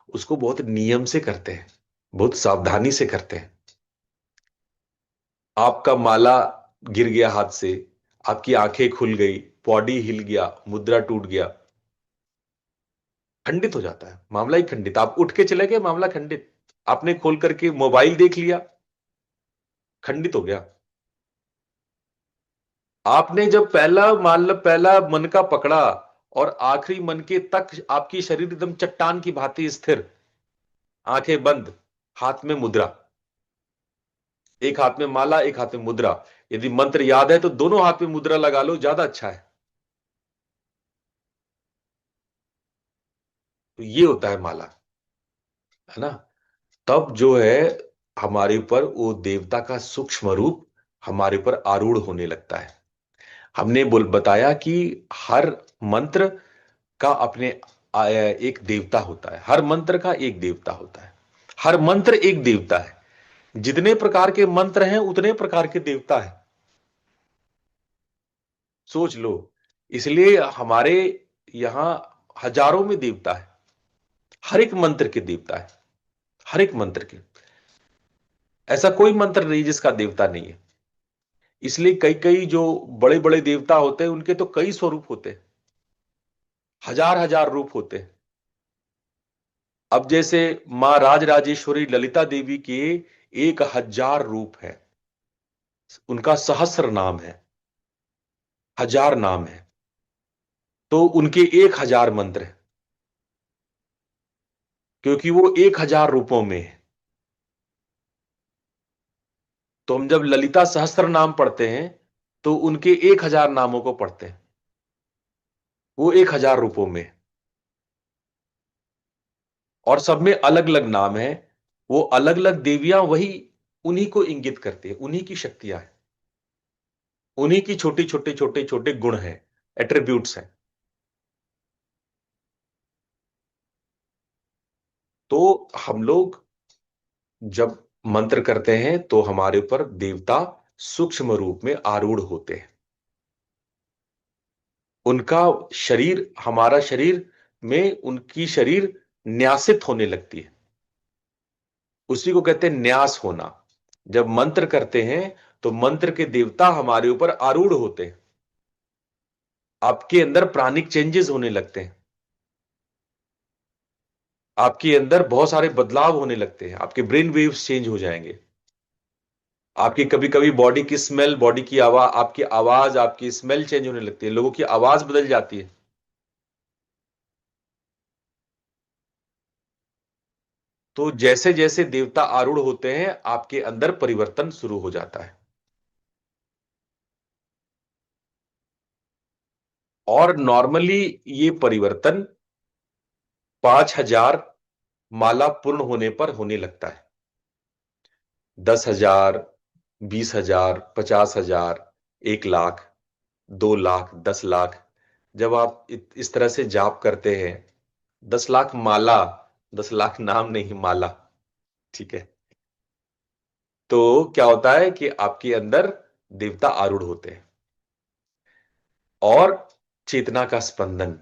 उसको बहुत नियम से करते हैं, बहुत सावधानी से करते हैं। आपका माला गिर गया हाथ से, आपकी आंखें खुल गई, बॉडी हिल गया, मुद्रा टूट गया, खंडित हो जाता है मामला ही खंडित। आप उठ के चले गए, मामला खंडित। आपने खोल करके मोबाइल देख लिया, खंडित हो गया। आपने जब पहला मान लो, पहला मन का पकड़ा और आखिरी मन के तक आपकी शरीर एकदम चट्टान की भांति स्थिर, आंखें बंद, हाथ में मुद्रा, एक हाथ में माला, एक हाथ में मुद्रा। यदि मंत्र याद है तो दोनों हाथ में मुद्रा लगा लो, ज्यादा अच्छा है। तो ये होता है माला, है ना। तब जो है हमारे ऊपर वो देवता का सूक्ष्म रूप हमारे ऊपर आरूढ़ होने लगता है। हमने बोल बताया कि हर मंत्र का अपने एक देवता होता है, हर मंत्र का एक देवता होता है, हर मंत्र एक देवता है। जितने प्रकार के मंत्र हैं उतने प्रकार के देवता है, सोच लो। इसलिए हमारे यहां हजारों में देवता है, हर एक मंत्र के देवता है, हर एक मंत्र के। ऐसा कोई मंत्र नहीं जिसका देवता नहीं है। इसलिए कई कई जो बड़े बड़े देवता होते हैं उनके तो कई स्वरूप होते हैं, हजार हजार रूप होते हैं। अब जैसे मां राजराजेश्वरी ललिता देवी के 1,000 रूप है, उनका सहस्र नाम है, हजार नाम है, तो उनके 1,000 मंत्र है, क्योंकि वो 1,000 रूपों में है। तो हम जब ललिता सहस्त्र नाम पढ़ते हैं तो उनके 1,000 नामों को पढ़ते हैं, वो 1,000 रूपों में है। और सब में अलग अलग नाम है। वो अलग अलग देवियां वही उन्हीं को इंगित करती है, उन्हीं की शक्तियां हैं, उन्हीं की छोटे छोटे छोटे छोटे गुण हैं, एट्रीब्यूट्स हैं। तो हम लोग जब मंत्र करते हैं तो हमारे ऊपर देवता सूक्ष्म रूप में आरूढ़ होते हैं। उनका शरीर हमारा शरीर में उनकी शरीर न्यासित होने लगती है, उसी को कहते हैं न्यास होना। जब मंत्र करते हैं तो मंत्र के देवता हमारे ऊपर आरूढ़ होते हैं, आपके अंदर प्राणिक चेंजेस होने लगते हैं, आपके अंदर बहुत सारे बदलाव होने लगते हैं, आपके ब्रेन वेव्स चेंज हो जाएंगे, आपकी कभी कभी बॉडी की स्मेल, बॉडी की आवाज, आपकी आवाज, आपकी स्मेल चेंज होने लगती है, लोगों की आवाज बदल जाती है। तो जैसे जैसे देवता आरूढ़ होते हैं आपके अंदर परिवर्तन शुरू हो जाता है। और नॉर्मली ये परिवर्तन 5,000 माला पूर्ण होने पर होने लगता है। 10,000, 20,000, 50,000, 1 लाख, 2 लाख, 10 लाख, जब आप इस तरह से जाप करते हैं, 10 लाख माला, 10 लाख नाम नहीं, माला, ठीक है। तो क्या होता है कि आपके अंदर देवता आरूढ़ होते हैं और चेतना का स्पंदन,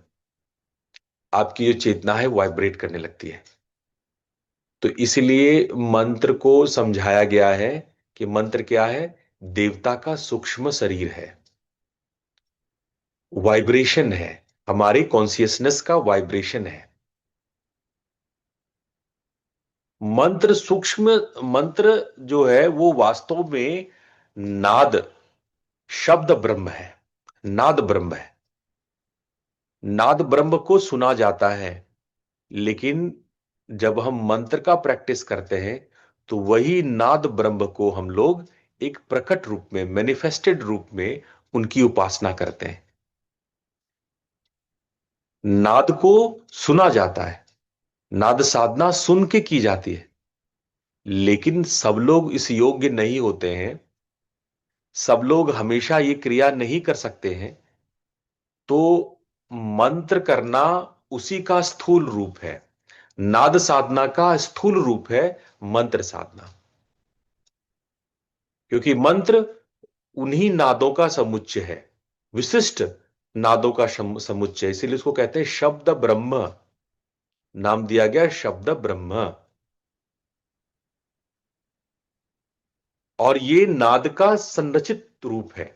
आपकी जो चेतना है वाइब्रेट करने लगती है। तो इसलिए मंत्र को समझाया गया है कि मंत्र क्या है, देवता का सूक्ष्म शरीर है, वाइब्रेशन है, हमारे कॉन्सियसनेस का वाइब्रेशन है। मंत्र सूक्ष्म, मंत्र जो है वो वास्तव में नाद, शब्द ब्रह्म है, नाद ब्रह्म है। नाद ब्रह्म को सुना जाता है, लेकिन जब हम मंत्र का प्रैक्टिस करते हैं तो वही नाद ब्रह्म को हम लोग एक प्रकट रूप में, मैनिफेस्टेड रूप में उनकी उपासना करते हैं। नाद को सुना जाता है, नाद साधना सुन के की जाती है, लेकिन सब लोग इस योग्य नहीं होते हैं, सब लोग हमेशा ये क्रिया नहीं कर सकते हैं। तो मंत्र करना उसी का स्थूल रूप है, नाद साधना का स्थूल रूप है मंत्र साधना। क्योंकि मंत्र उन्हीं नादों का समुच्चय है, विशिष्ट नादों का समुच्चय, इसीलिए उसको कहते हैं शब्द ब्रह्म, नाम दिया गया शब्द ब्रह्म। और ये नाद का संरचित रूप है,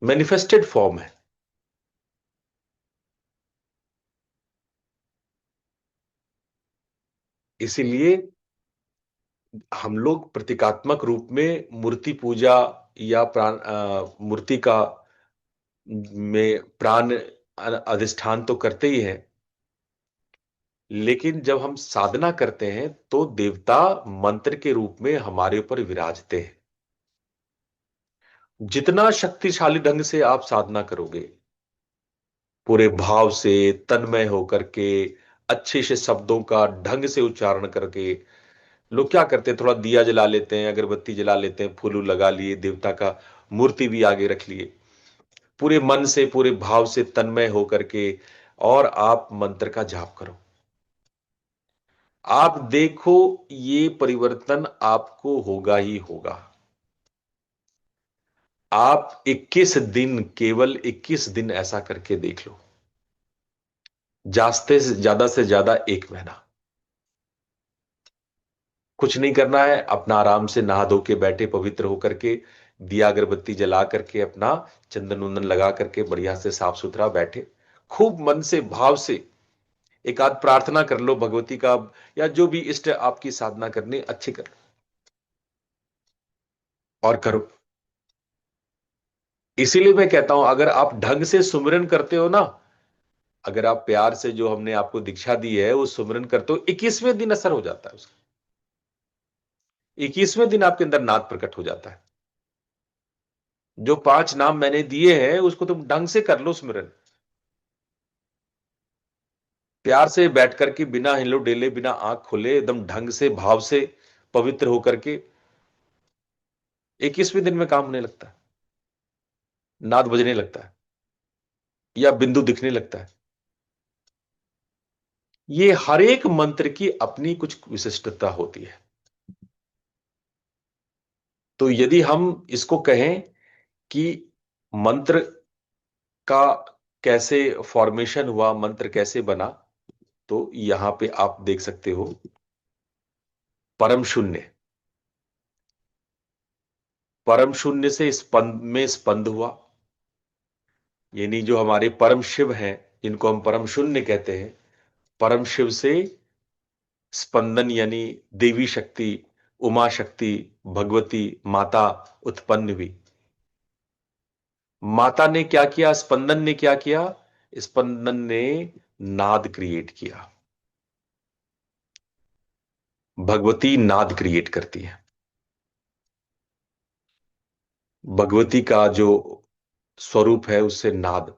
मैनिफेस्टेड फॉर्म है। इसीलिए हम लोग प्रतीकात्मक रूप में मूर्ति पूजा या प्राण मूर्ति का में प्राण अधिष्ठान तो करते ही हैं, लेकिन जब हम साधना करते हैं तो देवता मंत्र के रूप में हमारे ऊपर विराजते हैं। जितना शक्तिशाली ढंग से आप साधना करोगे, पूरे भाव से, तन्मय होकर के, अच्छे से शब्दों का ढंग से उच्चारण करके, लोग क्या करते हैं, थोड़ा दिया जला लेते हैं, अगरबत्ती जला लेते हैं, फूल लगा लिए, देवता का मूर्ति भी आगे रख लिए, पूरे मन से, पूरे भाव से तन्मय होकर के, और आप मंत्र का जाप करो। आप देखो ये परिवर्तन आपको होगा ही होगा। आप 21 दिन, केवल 21 दिन ऐसा करके देख लो, जास्ते से ज्यादा 1 महीना, कुछ नहीं करना है, अपना आराम से नहा धो के बैठे पवित्र होकर के, दिया अगरबत्ती जला करके, अपना चंदन वंदन लगा करके बढ़िया से साफ सुथरा बैठे, खूब मन से भाव से एक आध प्रार्थना कर लो भगवती का, या जो भी इष्ट आपकी साधना करनी अच्छी कर और करो। इसीलिए मैं कहता हूं, अगर आप ढंग से सुमिरन करते हो ना, अगर आप प्यार से जो हमने आपको दीक्षा दी है वो सुमिरन करते हो, 21वें दिन असर हो जाता है उसका। 21वें दिन आपके अंदर नाद प्रकट हो जाता है। जो 5 नाम मैंने दिए हैं उसको तुम ढंग से कर लो सुमिरन, प्यार से बैठ करके, बिना हिलो डेले, बिना आंख खोले, एकदम ढंग से भाव से पवित्र होकर के, 21वें दिन में काम होने लगता है, नाद बजने लगता है या बिंदु दिखने लगता है। ये हर एक मंत्र की अपनी कुछ विशिष्टता होती है। तो यदि हम इसको कहें कि मंत्र का कैसे फॉर्मेशन हुआ, मंत्र कैसे बना, तो यहां पे आप देख सकते हो, परम शून्य, परम शून्य से स्पंद में स्पंद हुआ, यानी जो हमारे परम शिव हैं, जिनको हम परम शून्य कहते हैं, परम शिव से स्पंदन यानी देवी शक्ति, उमा शक्ति, भगवती माता उत्पन्न हुई। माता ने क्या किया, स्पंदन ने क्या किया, स्पंदन ने नाद क्रिएट किया। भगवती नाद क्रिएट करती है। भगवती का जो स्वरूप है उससे नाद,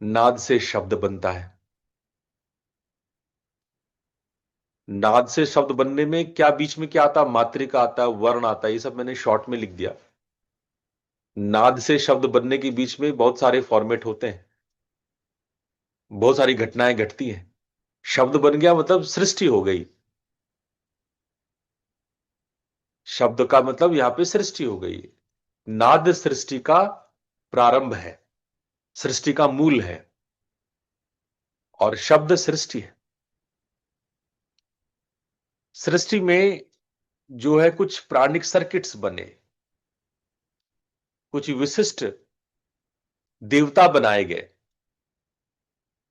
नाद से शब्द बनता है। नाद से शब्द बनने में क्या बीच में क्या आता, मात्रिका आता है, वर्ण आता है, ये सब मैंने शॉर्ट में लिख दिया। नाद से शब्द बनने के बीच में बहुत सारे फॉर्मेट होते हैं, बहुत सारी घटनाएं घटती हैं। शब्द बन गया मतलब सृष्टि हो गई। शब्द का मतलब यहां पे सृष्टि हो गई। नाद सृष्टि का प्रारंभ है, सृष्टि का मूल है, और शब्द सृष्टि है। सृष्टि में जो है कुछ प्राणिक सर्किट्स बने, कुछ विशिष्ट देवता बनाए गए,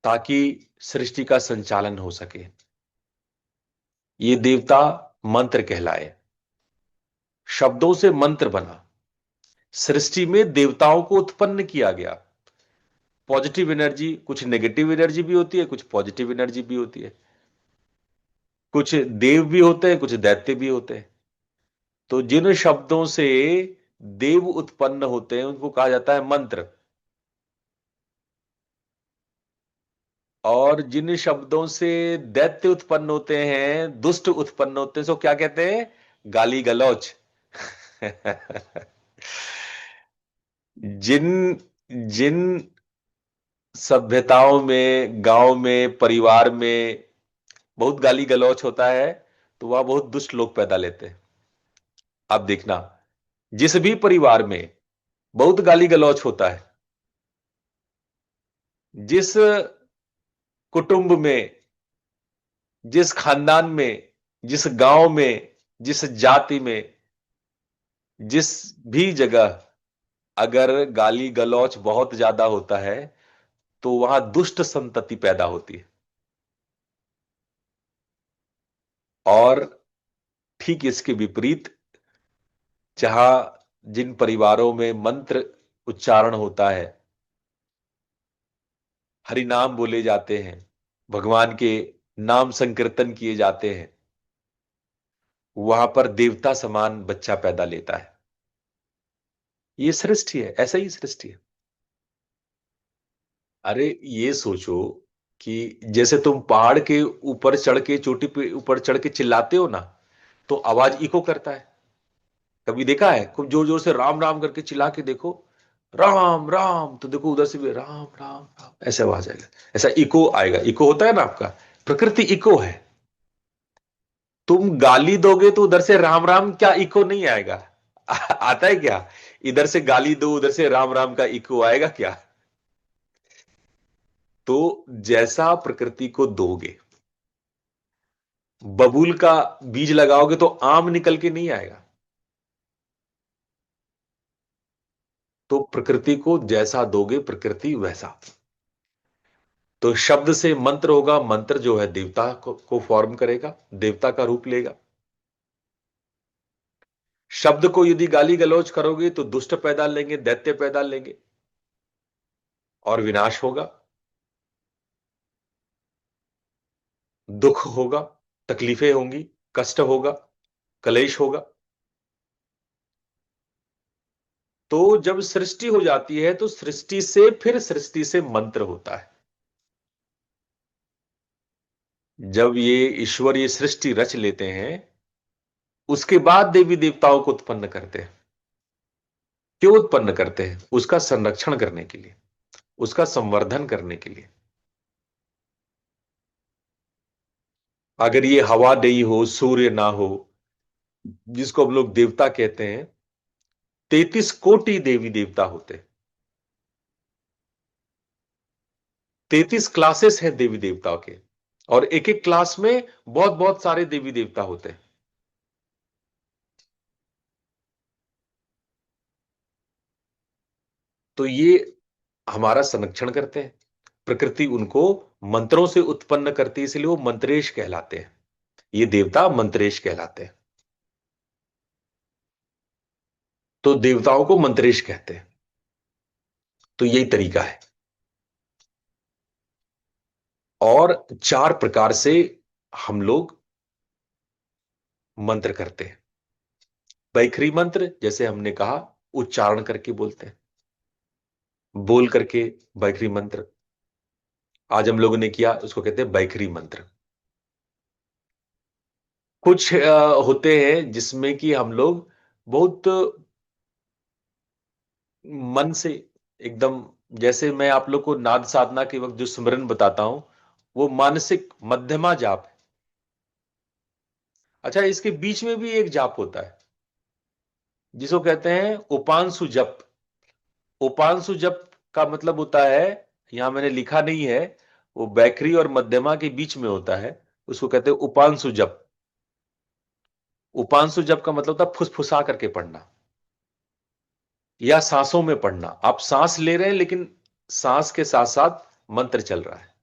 ताकि सृष्टि का संचालन हो सके। ये देवता मंत्र कहलाए, शब्दों से मंत्र बना, सृष्टि में देवताओं को उत्पन्न किया गया। पॉजिटिव एनर्जी, कुछ नेगेटिव एनर्जी भी होती है, कुछ पॉजिटिव एनर्जी भी होती है, कुछ देव भी होते हैं, कुछ दैत्य भी होते हैं। तो जिन शब्दों से देव उत्पन्न होते हैं उनको कहा जाता है मंत्र, और जिन शब्दों से दैत्य उत्पन्न होते हैं, दुष्ट उत्पन्न होते हैं, सो क्या कहते हैं, गाली गलौच। जिन जिन सभ्यताओं में, गांव में, परिवार में बहुत गाली गलौच होता है, तो वह बहुत दुष्ट लोग पैदा लेते हैं। आप देखना, जिस भी परिवार में बहुत गाली गलौच होता है, जिस कुटुंब में, जिस खानदान में, जिस गांव में, जिस जाति में, जिस भी जगह अगर गाली गलौच बहुत ज्यादा होता है, तो वहां दुष्ट संतति पैदा होती है। और ठीक इसके विपरीत, जहां जिन परिवारों में मंत्र उच्चारण होता है, हरि नाम बोले जाते हैं, भगवान के नाम संकीर्तन किए जाते हैं, वहां पर देवता समान बच्चा पैदा लेता है। ये सृष्टि है, ऐसा ही सृष्टि है। अरे ये सोचो कि जैसे तुम पहाड़ के ऊपर चढ़ के, चोटी पे ऊपर चढ़ के चिल्लाते हो ना, तो आवाज इको करता है। कभी देखा है, खूब जोर जोर से राम राम करके चिल्ला के देखो, राम राम, तो देखो उधर से भी राम राम राम, ऐसे आवाज आएगा, ऐसा इको आएगा। इको होता है ना आपका, प्रकृति इको है। तुम गाली दोगे तो उधर से राम राम क्या इको नहीं आएगा? आता है क्या? इधर से गाली दो, उधर से राम राम का इको आएगा क्या? तो जैसा प्रकृति को दोगे, बबूल का बीज लगाओगे तो आम निकल के नहीं आएगा। तो प्रकृति को जैसा दोगे प्रकृति वैसा। तो शब्द से मंत्र होगा, मंत्र जो है देवता को फॉर्म करेगा, देवता का रूप लेगा। शब्द को यदि गाली गलौज करोगे तो दुष्ट पैदा लेंगे, दैत्य पैदा लेंगे और विनाश होगा, दुख होगा, तकलीफें होंगी, कष्ट होगा, कलेश होगा। तो जब सृष्टि हो जाती है तो सृष्टि से फिर सृष्टि से मंत्र होता है। जब ये ईश्वर ये सृष्टि रच लेते हैं, उसके बाद देवी देवताओं को उत्पन्न करते हैं। क्यों उत्पन्न करते हैं? उसका संरक्षण करने के लिए, उसका संवर्धन करने के लिए। अगर ये हवा नहीं हो, सूर्य ना हो, जिसको हम लोग देवता कहते हैं, 33 कोटि देवी देवता होते। 33 क्लासेस हैं देवी देवताओं के, और एक एक क्लास में बहुत बहुत सारे देवी देवता होते हैं। तो ये हमारा संरक्षण करते हैं। प्रकृति उनको मंत्रों से उत्पन्न करती है, इसलिए वो मंत्रेश कहलाते हैं। ये देवता मंत्रेश कहलाते हैं। तो देवताओं को मंत्रेश कहते हैं। तो यही तरीका है। और 4 प्रकार से हम लोग मंत्र करते हैं। बैखरी मंत्र, जैसे हमने कहा, उच्चारण करके बोलते हैं, बोल करके। बैखरी मंत्र आज हम लोगों ने किया, उसको कहते हैं बैखरी मंत्र। कुछ होते हैं जिसमें कि हम लोग बहुत मन से एकदम, जैसे मैं आप लोग को नाद साधना के वक्त जो सिमरन बताता हूं, वो मानसिक मध्यमा जाप है। अच्छा, इसके बीच में भी एक जाप होता है जिसको कहते हैं उपांशु जप। उपांशु जप का मतलब होता है, यहां मैंने लिखा नहीं है, वो बैखरी और मध्यमा के बीच में होता है। उसको कहते हैं उपांशु जप। उपांशु जप का मतलब होता है फुसफुसा करके पढ़ना या सांसों में पढ़ना। आप सांस ले रहे हैं लेकिन सांस के साथ साथ मंत्र चल रहा है।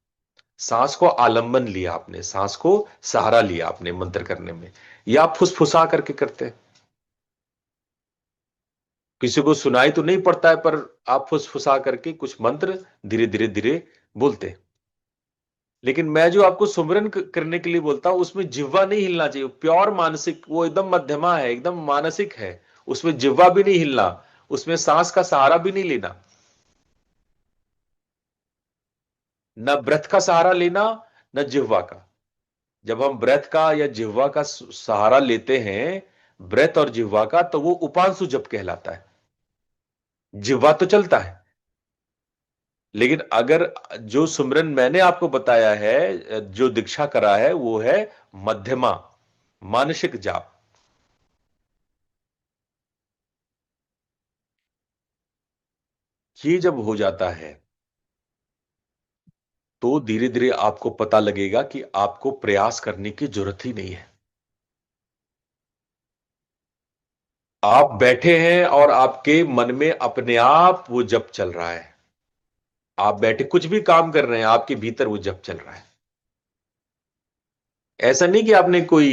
सांस को आलंबन लिया आपने, सांस को सहारा लिया आपने मंत्र करने में, या आप फुसफुसा करके करते हैं। किसी को सुनाई तो नहीं पड़ता है, पर आप फुसफुसा करके कुछ मंत्र धीरे धीरे धीरे बोलते हैं। लेकिन मैं जो आपको सुमिरन करने के लिए बोलता हूं, उसमें जिह्वा नहीं हिलना चाहिए। प्योर मानसिक, वो एकदम मध्यमा है, एकदम मानसिक है। उसमें जिह्वा भी नहीं हिलना, उसमें सांस का सहारा भी नहीं लेना, न ब्रेथ का सहारा लेना, न जिह्वा का। जब हम ब्रेथ का या जिह्वा का सहारा लेते हैं, ब्रेथ और जिह्वा का, तो वो उपांशु जप कहलाता है। जिह्वा तो चलता है, लेकिन अगर जो सुमरन मैंने आपको बताया है, जो दीक्षा करा है, वो है मध्यमा मानसिक जाप। ये जब हो जाता है तो धीरे धीरे आपको पता लगेगा कि आपको प्रयास करने की जरूरत ही नहीं है। आप बैठे हैं और आपके मन में अपने आप वो जप चल रहा है। आप बैठे कुछ भी काम कर रहे हैं, आपके भीतर वो जप चल रहा है। ऐसा नहीं कि आपने कोई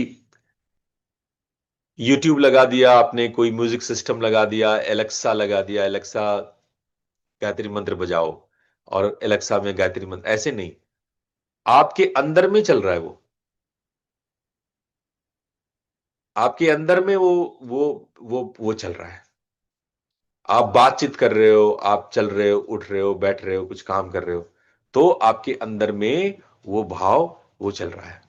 यूट्यूब लगा दिया, आपने कोई म्यूजिक सिस्टम लगा दिया, एलेक्सा लगा दिया, एलेक्सा गायत्री मंत्र बजाओ, और एलेक्सा में गायत्री मंत्र, ऐसे नहीं। आपके अंदर में चल रहा है वो। आपके अंदर में वो चल रहा है। आप बातचीत कर रहे हो, आप चल रहे हो, उठ रहे हो, बैठ रहे हो, कुछ काम कर रहे हो, तो आपके अंदर में वो भाव वो चल रहा है।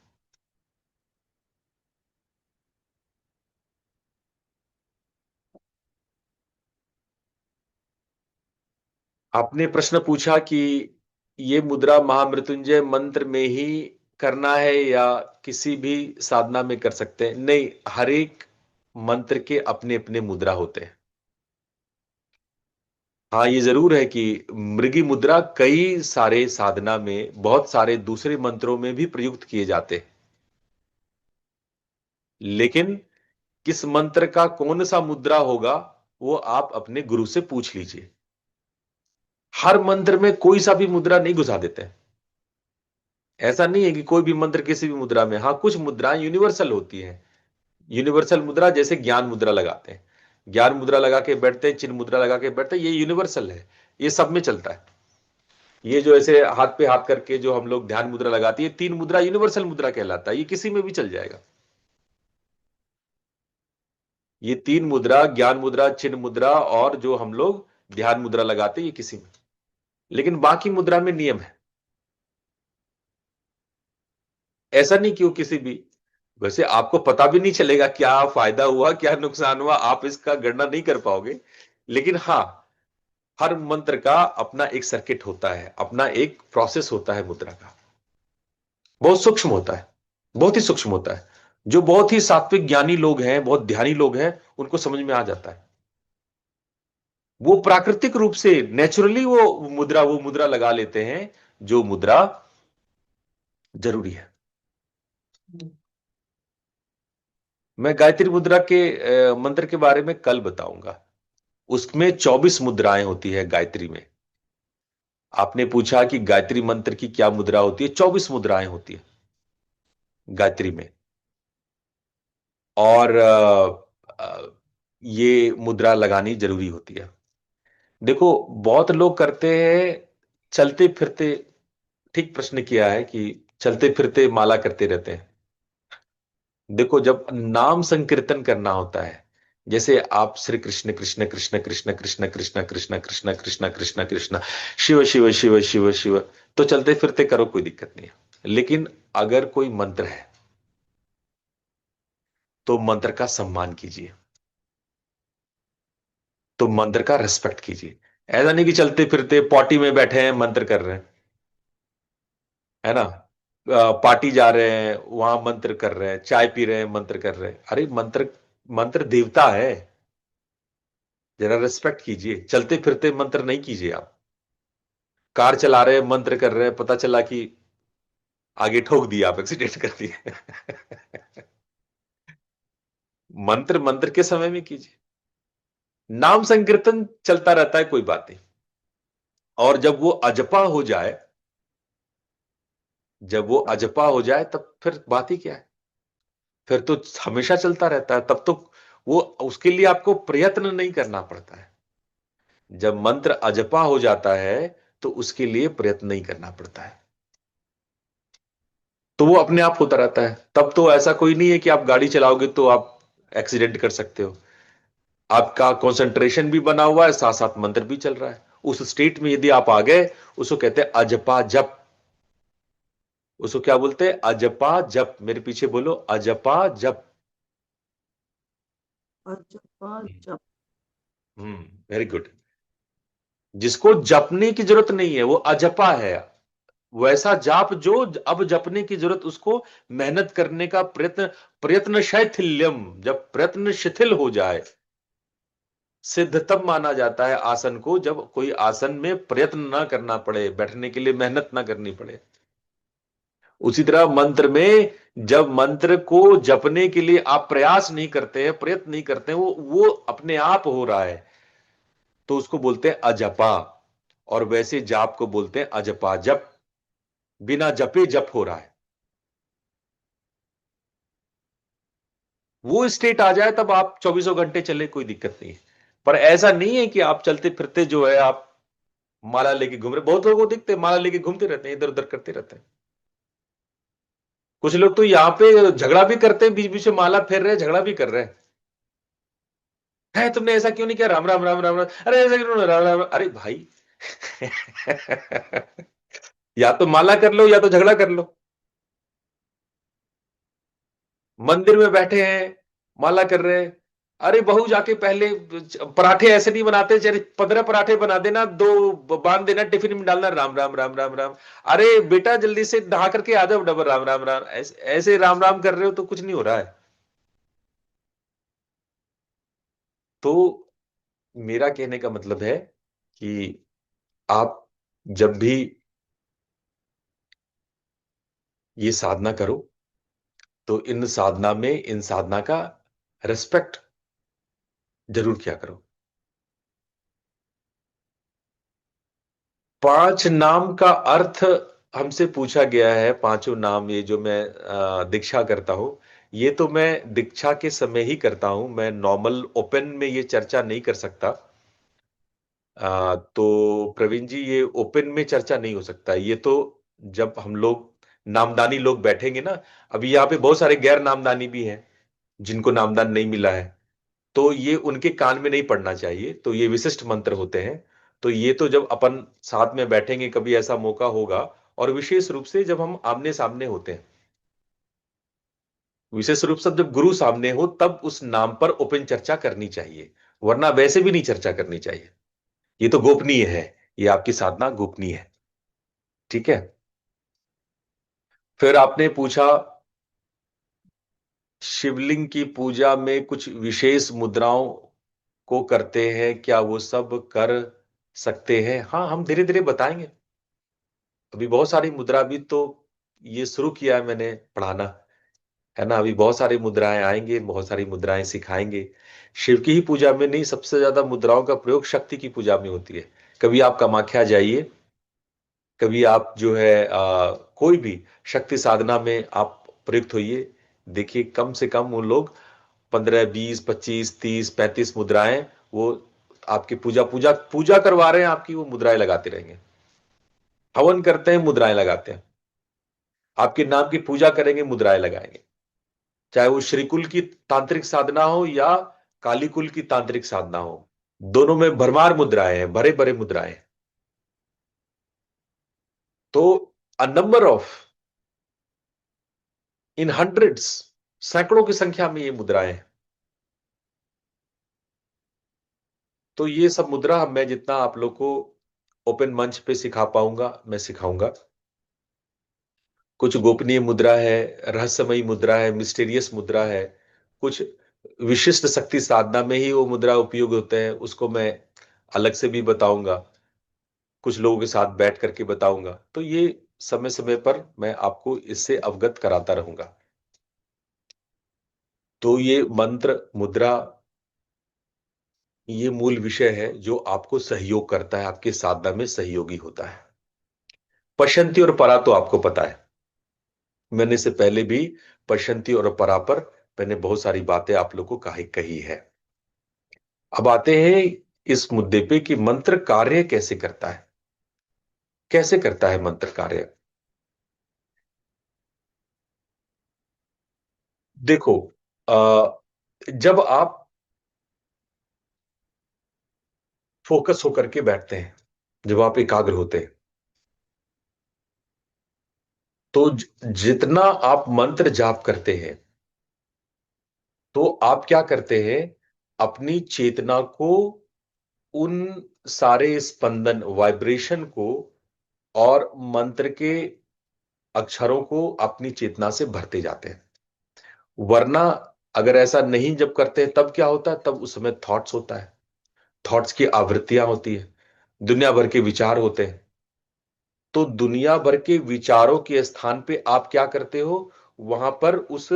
आपने प्रश्न पूछा कि ये मुद्रा महामृत्युंजय मंत्र में ही करना है या किसी भी साधना में कर सकते हैं? नहीं, हर एक मंत्र के अपने अपने मुद्रा होते हैं। हाँ, ये जरूर है कि मृगी मुद्रा कई सारे साधना में, बहुत सारे दूसरे मंत्रों में भी प्रयुक्त किए जाते हैं। लेकिन किस मंत्र का कौन सा मुद्रा होगा वो आप अपने गुरु से पूछ लीजिए। हर मंत्र में कोई सा भी मुद्रा नहीं घुसा देते हैं। ऐसा नहीं है कि कोई भी मंत्र किसी भी मुद्रा में, हाँ कुछ मुद्राएं यूनिवर्सल होती हैं। यूनिवर्सल मुद्रा जैसे ज्ञान मुद्रा लगाते हैं, ज्ञान मुद्रा लगा के बैठते हैं, चिन्ह मुद्रा लगा के बैठते हैं, ये यूनिवर्सल है, ये सब में चलता है। ये जो ऐसे हाथ पे हाथ करके जो हम लोग ध्यान मुद्रा लगाती है, तीन मुद्रा यूनिवर्सल मुद्रा कहलाता है, ये किसी में भी चल जाएगा। ये तीन मुद्रा, ज्ञान मुद्रा, चिन्ह मुद्रा और जो हम लोग ध्यान मुद्रा लगाते हैं, ये किसी में। लेकिन बाकी मुद्रा में नियम है। ऐसा नहीं कि वो किसी भी, वैसे आपको पता भी नहीं चलेगा क्या फायदा हुआ क्या नुकसान हुआ, आप इसका गणना नहीं कर पाओगे। लेकिन हाँ, हर मंत्र का अपना एक सर्किट होता है, अपना एक प्रोसेस होता है मुद्रा का। बहुत सूक्ष्म होता है, बहुत ही सूक्ष्म होता है। जो बहुत ही सात्विक ज्ञानी लोग हैं, बहुत ध्यानी लोग हैं, उनको समझ में आ जाता है। वो प्राकृतिक रूप से नेचुरली वो मुद्रा लगा लेते हैं जो मुद्रा जरूरी है। मैं गायत्री मुद्रा के मंत्र के बारे में कल बताऊंगा। उसमें 24 मुद्राएं होती है गायत्री में। आपने पूछा कि गायत्री मंत्र की क्या मुद्रा होती है, 24 मुद्राएं होती है गायत्री में। और ये मुद्रा लगानी जरूरी होती है। देखो, बहुत लोग करते हैं चलते फिरते, ठीक प्रश्न किया है कि चलते फिरते माला करते रहते हैं। देखो, जब नाम संकीर्तन करना होता है, जैसे आप श्री कृष्ण कृष्ण कृष्ण कृष्ण कृष्ण कृष्ण कृष्ण कृष्ण कृष्ण कृष्ण कृष्ण, शिव शिव शिव शिव शिव, तो चलते फिरते करो, कोई दिक्कत नहीं है। लेकिन अगर कोई मंत्र है तो मंत्र का सम्मान कीजिए, तो मंत्र का रेस्पेक्ट कीजिए। ऐसा नहीं कि चलते फिरते पॉटी में बैठे हैं मंत्र कर रहे हैं, है ना, पार्टी जा रहे हैं वहां मंत्र कर रहे हैं, चाय पी रहे हैं मंत्र कर रहे हैं। अरे मंत्र, मंत्र देवता है, जरा रेस्पेक्ट कीजिए। चलते फिरते मंत्र नहीं कीजिए आप। कार चला रहे हैं मंत्र कर रहे हैं, पता चला कि आगे ठोक दिया, आप एक्सीडेंट कर दिए। मंत्र मंत्र के समय में कीजिए। नाम संकीर्तन चलता रहता है, कोई बात नहीं। और जब वो अजपा हो जाए, जब वो अजपा हो जाए तब फिर बात ही क्या है, फिर तो हमेशा चलता रहता है। तब तो वो, उसके लिए आपको प्रयत्न नहीं करना पड़ता है। जब मंत्र अजपा हो जाता है तो उसके लिए प्रयत्न नहीं करना पड़ता है, तो वो अपने आप होता रहता है। तब तो ऐसा कोई नहीं है कि आप गाड़ी चलाओगे तो आप एक्सीडेंट कर सकते हो। आपका कंसंट्रेशन भी बना हुआ है, साथ साथ मंत्र भी चल रहा है। उस स्टेट में यदि आप आ गए, उसको कहते हैं अजपा जप। उसको क्या बोलते हैं? अजपा जप। मेरे पीछे बोलो, अजपा जप। अजपा जप। Very good. जिसको जपने की जरूरत नहीं है वो अजपा है। वैसा जाप जो अब जपने की जरूरत, उसको मेहनत करने का प्रयत्न, प्रयत्न शैथिल्यम, जब प्रयत्न शिथिल हो जाए। सिद्ध तब माना जाता है आसन को जब कोई आसन में प्रयत्न ना करना पड़े, बैठने के लिए मेहनत ना करनी पड़े। उसी तरह मंत्र में जब मंत्र को जपने के लिए आप प्रयास नहीं करते हैं, प्रयत्न नहीं करते हैं, वो अपने आप हो रहा है, तो उसको बोलते हैं अजपा। और वैसे जाप को बोलते हैं अजपा जप। बिना जपे जप हो रहा है। वो स्टेट आ जाए तब आप चौबीसों घंटे चले, कोई दिक्कत नहीं है। पर ऐसा नहीं है कि आप चलते फिरते जो है आप माला लेके घूम रहे। बहुत लोगों को दिखते हैं माला लेके घूमते रहते हैं, इधर उधर करते रहते हैं। कुछ लोग तो यहाँ पे झगड़ा भी करते हैं, बीच बीच में माला फेर रहे हैं, झगड़ा भी कर रहे हैं। है तुमने ऐसा क्यों नहीं किया, राम राम राम राम राम, अरे ऐसा क्यों, राम राम, अरे भाई। या तो माला कर लो या तो झगड़ा कर लो। मंदिर में बैठे हैं, माला कर रहे हैं, अरे बहू जाके पहले पराठे ऐसे नहीं बनाते, चले 15 पराठे बना देना, दो बांध देना, टिफिन में डालना, राम राम राम राम राम। अरे बेटा जल्दी से नहा करके आ जाओ, डबल राम राम राम। ऐसे राम राम कर रहे हो तो कुछ नहीं हो रहा है। तो मेरा कहने का मतलब है कि आप जब भी ये साधना करो तो इन साधना का रिस्पेक्ट जरूर किया करो। 5 नाम का अर्थ हमसे पूछा गया है। पांचों नाम ये जो मैं दीक्षा करता हूं, ये तो मैं दीक्षा के समय ही करता हूं, मैं नॉर्मल ओपन में ये चर्चा नहीं कर सकता। तो प्रवीण जी, ये ओपन में चर्चा नहीं हो सकता। ये तो जब हम लोग नामदानी लोग बैठेंगे ना, अभी यहाँ पे बहुत सारे गैर नामदानी भी हैं जिनको नामदान नहीं मिला है, तो ये उनके कान में नहीं पड़ना चाहिए। तो ये विशिष्ट मंत्र होते हैं। तो ये तो जब अपन साथ में बैठेंगे, कभी ऐसा मौका होगा, और विशेष रूप से जब हम आमने सामने होते हैं, विशेष रूप से जब गुरु सामने हो, तब उस नाम पर ओपन चर्चा करनी चाहिए, वरना वैसे भी नहीं चर्चा करनी चाहिए। ये तो गोपनीय है, ये आपकी साधना गोपनीय है। ठीक है। फिर आपने पूछा, शिवलिंग की पूजा में कुछ विशेष मुद्राओं को करते हैं, क्या वो सब कर सकते हैं? हाँ, हम धीरे धीरे बताएंगे। अभी बहुत सारी मुद्रा भी तो ये शुरू किया है मैंने पढ़ाना, है ना। अभी बहुत सारी मुद्राएं आएंगे, बहुत सारी मुद्राएं सिखाएंगे। शिव की ही पूजा में नहीं, सबसे ज्यादा मुद्राओं का प्रयोग शक्ति की पूजा में होती है। कभी आप कामाख्या जाइए, कभी आप जो है कोई भी शक्ति साधना में आप प्रयुक्त होइए, देखिए कम से कम वो लोग 15, 20, 25, 30, 35 मुद्राएं, वो आपकी पूजा पूजा पूजा करवा रहे हैं आपकी, वो मुद्राएं लगाते रहेंगे। हवन करते हैं, मुद्राएं लगाते हैं। आपके नाम की पूजा करेंगे, मुद्राएं लगाएंगे। चाहे वो श्रीकुल की तांत्रिक साधना हो या कालीकुल की तांत्रिक साधना हो, दोनों में भरमार मुद्राएं हैं, भरे भरे मुद्राएं हैं। तो a number of, in hundreds, सैकड़ों की संख्या में ये मुद्राएं हैं। तो ये सब मुद्रा मैं जितना आप लोग को ओपन मंच पे सिखा पाऊंगा, मैं सिखाऊंगा। कुछ गोपनीय मुद्रा है, रहस्यमयी मुद्रा है, मिस्टीरियस मुद्रा है। कुछ विशिष्ट शक्ति साधना में ही वो मुद्रा उपयोग होते हैं, उसको मैं अलग से भी बताऊंगा, कुछ लोगों के साथ बैठ करके बताऊंगा। तो ये समय समय पर मैं आपको इससे अवगत कराता रहूंगा। तो ये मंत्र मुद्रा, ये मूल विषय है जो आपको सहयोग करता है, आपके साधना में सहयोगी होता है। पश्यंती और परा तो आपको पता है, मैंने इससे पहले भी पश्यंती और परा पर मैंने बहुत सारी बातें आप लोग को कही है। अब आते हैं इस मुद्दे पे कि मंत्र कार्य कैसे करता है। कैसे करता है मंत्र कार्य? देखो, जब आप फोकस होकर के बैठते हैं, जब आप एकाग्र होते हैं, तो जितना आप मंत्र जाप करते हैं, तो आप क्या करते हैं, अपनी चेतना को उन सारे स्पंदन, वाइब्रेशन को और मंत्र के अक्षरों को अपनी चेतना से भरते जाते हैं। वरना अगर ऐसा नहीं जब करते हैं, तब क्या होता है, तब उस समय थॉट्स होता है, थॉट्स की आवृत्तियां होती है, दुनिया भर के विचार होते हैं। तो दुनिया भर के विचारों के स्थान पे आप क्या करते हो, वहां पर उस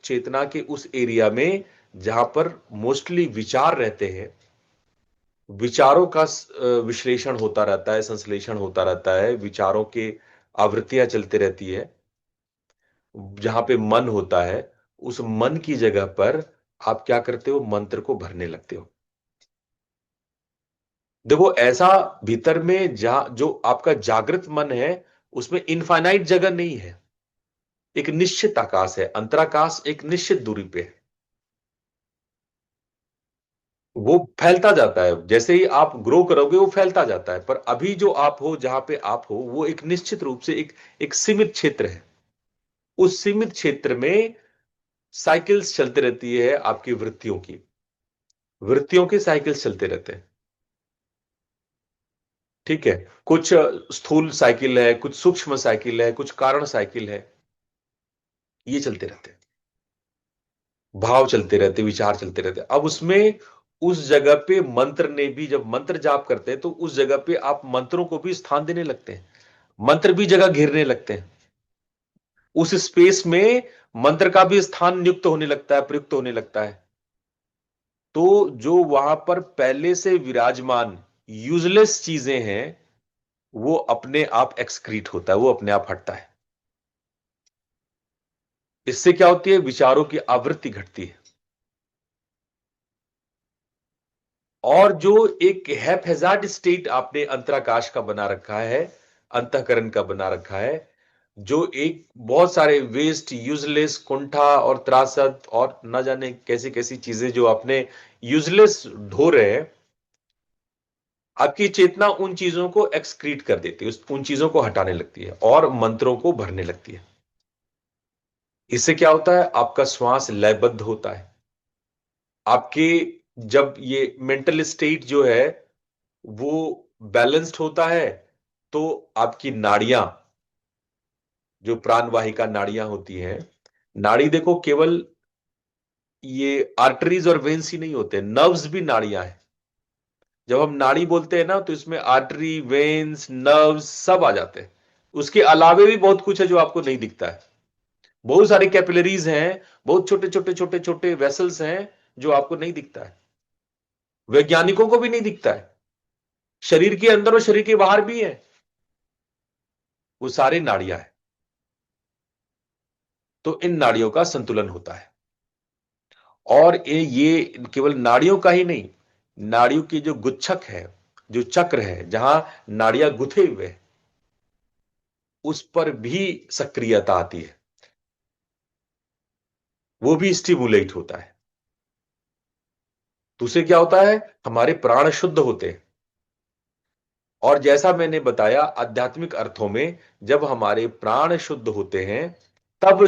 चेतना के उस एरिया में जहां पर मोस्टली विचार रहते हैं, विचारों का विश्लेषण होता रहता है, संश्लेषण होता रहता है, विचारों के आवृत्तियां चलती रहती है, जहां पे मन होता है, उस मन की जगह पर आप क्या करते हो, मंत्र को भरने लगते हो। देखो, ऐसा भीतर में जहां जो आपका जागृत मन है, उसमें इनफाइनाइट जगह नहीं है, एक निश्चित आकाश है, अंतराकाश एक निश्चित दूरी पे है। वो फैलता जाता है, जैसे ही आप ग्रो करोगे वो फैलता जाता है, पर अभी जो आप हो, जहां पे आप हो, वो एक निश्चित रूप से एक सीमित क्षेत्र है। उस सीमित क्षेत्र में साइकिल्स चलती रहती है आपकी वृत्तियों की, वृत्तियों के साइकिल्स चलते रहते हैं। ठीक है। कुछ स्थूल साइकिल है, कुछ सूक्ष्म साइकिल है, कुछ कारण साइकिल है, ये चलते रहते हैं, भाव चलते रहते, विचार चलते रहते। अब उसमें उस जगह पे मंत्र ने भी, जब मंत्र जाप करते हैं, तो उस जगह पे आप मंत्रों को भी स्थान देने लगते हैं, मंत्र भी जगह घेरने लगते हैं। उस स्पेस में मंत्र का भी स्थान नियुक्त होने लगता है, प्रयुक्त होने लगता है। तो जो वहां पर पहले से विराजमान यूजलेस चीजें हैं, वो अपने आप एक्सक्रीट होता है, वो अपने आप हटता है। इससे क्या होती है? विचारों की आवृत्ति घटती है। और जो एक हैफेजार्ड स्टेट आपने अंतराकाश का बना रखा है, अंतःकरण का बना रखा है, जो एक बहुत सारे वेस्ट, यूजलेस, कुंठा और त्रासद और ना जाने कैसी कैसी चीजें जो आपने यूजलेस ढो रहे हैं, आपकी चेतना उन चीजों को एक्सक्रीट कर देती है, उन चीजों को हटाने लगती है और मंत्रों को भरने लगती है। इससे क्या होता है? आपका श्वास लयबद्ध होता है। आपके जब ये मेंटल स्टेट जो है वो बैलेंस्ड होता है, तो आपकी नाड़ियां, जो प्राणवाहिका नाड़ियां होती हैं, नाड़ी देखो, केवल ये आर्टरीज और वेन्स ही नहीं होते, नर्व्स भी नाड़ियां हैं। जब हम नाड़ी बोलते हैं ना, तो इसमें आर्टरी, वेन्स, नर्व्स सब आ जाते हैं। उसके अलावे भी बहुत कुछ है जो आपको नहीं दिखता है। बहुत सारे कैपिलरीज हैं, बहुत छोटे छोटे छोटे छोटे वेसल्स हैं जो आपको नहीं दिखता है, वैज्ञानिकों को भी नहीं दिखता है। शरीर के अंदर और शरीर के बाहर भी है, वो सारे नाड़ियां हैं। तो इन नाड़ियों का संतुलन होता है। और ये केवल नाड़ियों का ही नहीं, नाड़ियों की जो गुच्छक है, जो चक्र है जहां नाड़ियां गुथे हुए हैं, उस पर भी सक्रियता आती है, वो भी स्टिमुलेट होता है। तो उससे क्या होता है? हमारे प्राण शुद्ध होते हैं। और जैसा मैंने बताया, आध्यात्मिक अर्थों में जब हमारे प्राण शुद्ध होते हैं, तब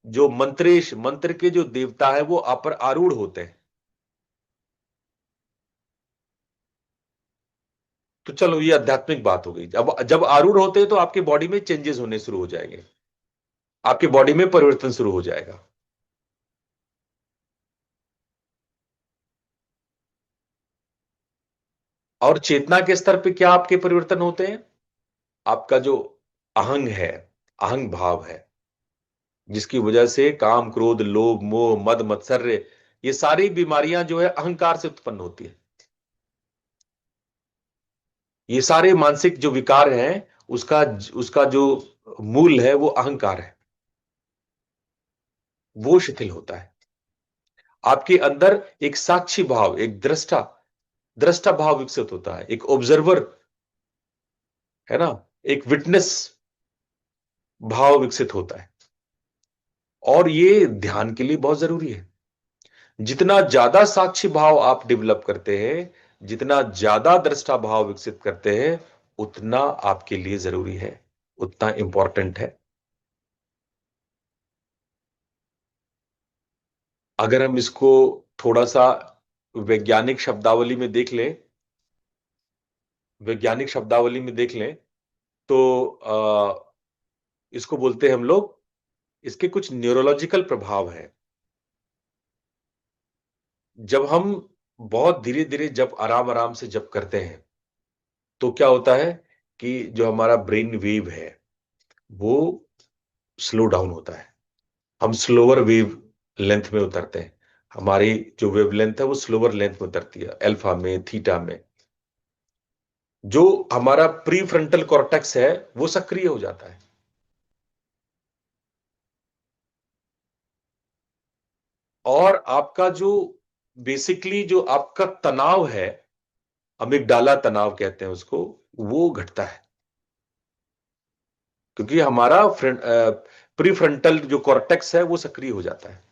जो मंत्रेश, मंत्र के जो देवता है वो आप पर आरूढ़ होते हैं। तो चलो, ये आध्यात्मिक बात हो गई। अब जब आरूढ़ होते हैं तो आपके बॉडी में चेंजेस होने शुरू हो जाएंगे, आपकी बॉडी में परिवर्तन शुरू हो जाएगा। और चेतना के स्तर पे क्या आपके परिवर्तन होते हैं? आपका जो अहंग है, अहंग भाव है, जिसकी वजह से काम, क्रोध, लोभ, मोह, मद, मत्सर्य, ये सारी बीमारियां जो है अहंकार से उत्पन्न होती है। ये सारे मानसिक जो विकार हैं, उसका उसका जो मूल है वो अहंकार है, वो शिथिल होता है। आपके अंदर एक साक्षी भाव, एक दृष्टा दृष्टा भाव विकसित होता है, एक ऑब्जर्वर, है ना, एक विटनेस भाव विकसित होता है। और ये ध्यान के लिए बहुत जरूरी है। जितना ज्यादा साक्षी भाव आप डेवलप करते हैं, जितना ज्यादा दृष्टा भाव विकसित करते हैं, उतना आपके लिए जरूरी है, उतना इंपॉर्टेंट है। अगर हम इसको थोड़ा सा वैज्ञानिक शब्दावली में देख लें, वैज्ञानिक शब्दावली में देख लें, तो इसको बोलते हैं हम लोग, इसके कुछ न्यूरोलॉजिकल प्रभाव हैं। जब हम बहुत धीरे धीरे जब आराम आराम से जब करते हैं, तो क्या होता है कि जो हमारा ब्रेन वेव है वो स्लो डाउन होता है। हम स्लोअर वेव लेंथ में उतरते हैं। हमारी जो वेव लेंथ है वो स्लोअर लेंथ में उतरती है, अल्फा में, थीटा में। जो हमारा प्री फ्रंटल कॉर्टेक्स है वो सक्रिय हो जाता है। और आपका जो बेसिकली जो आपका तनाव है, अमिगडाला तनाव कहते हैं उसको, वो घटता है। क्योंकि हमारा प्री फ्रंटल जो कॉर्टेक्स है वो सक्रिय हो जाता है।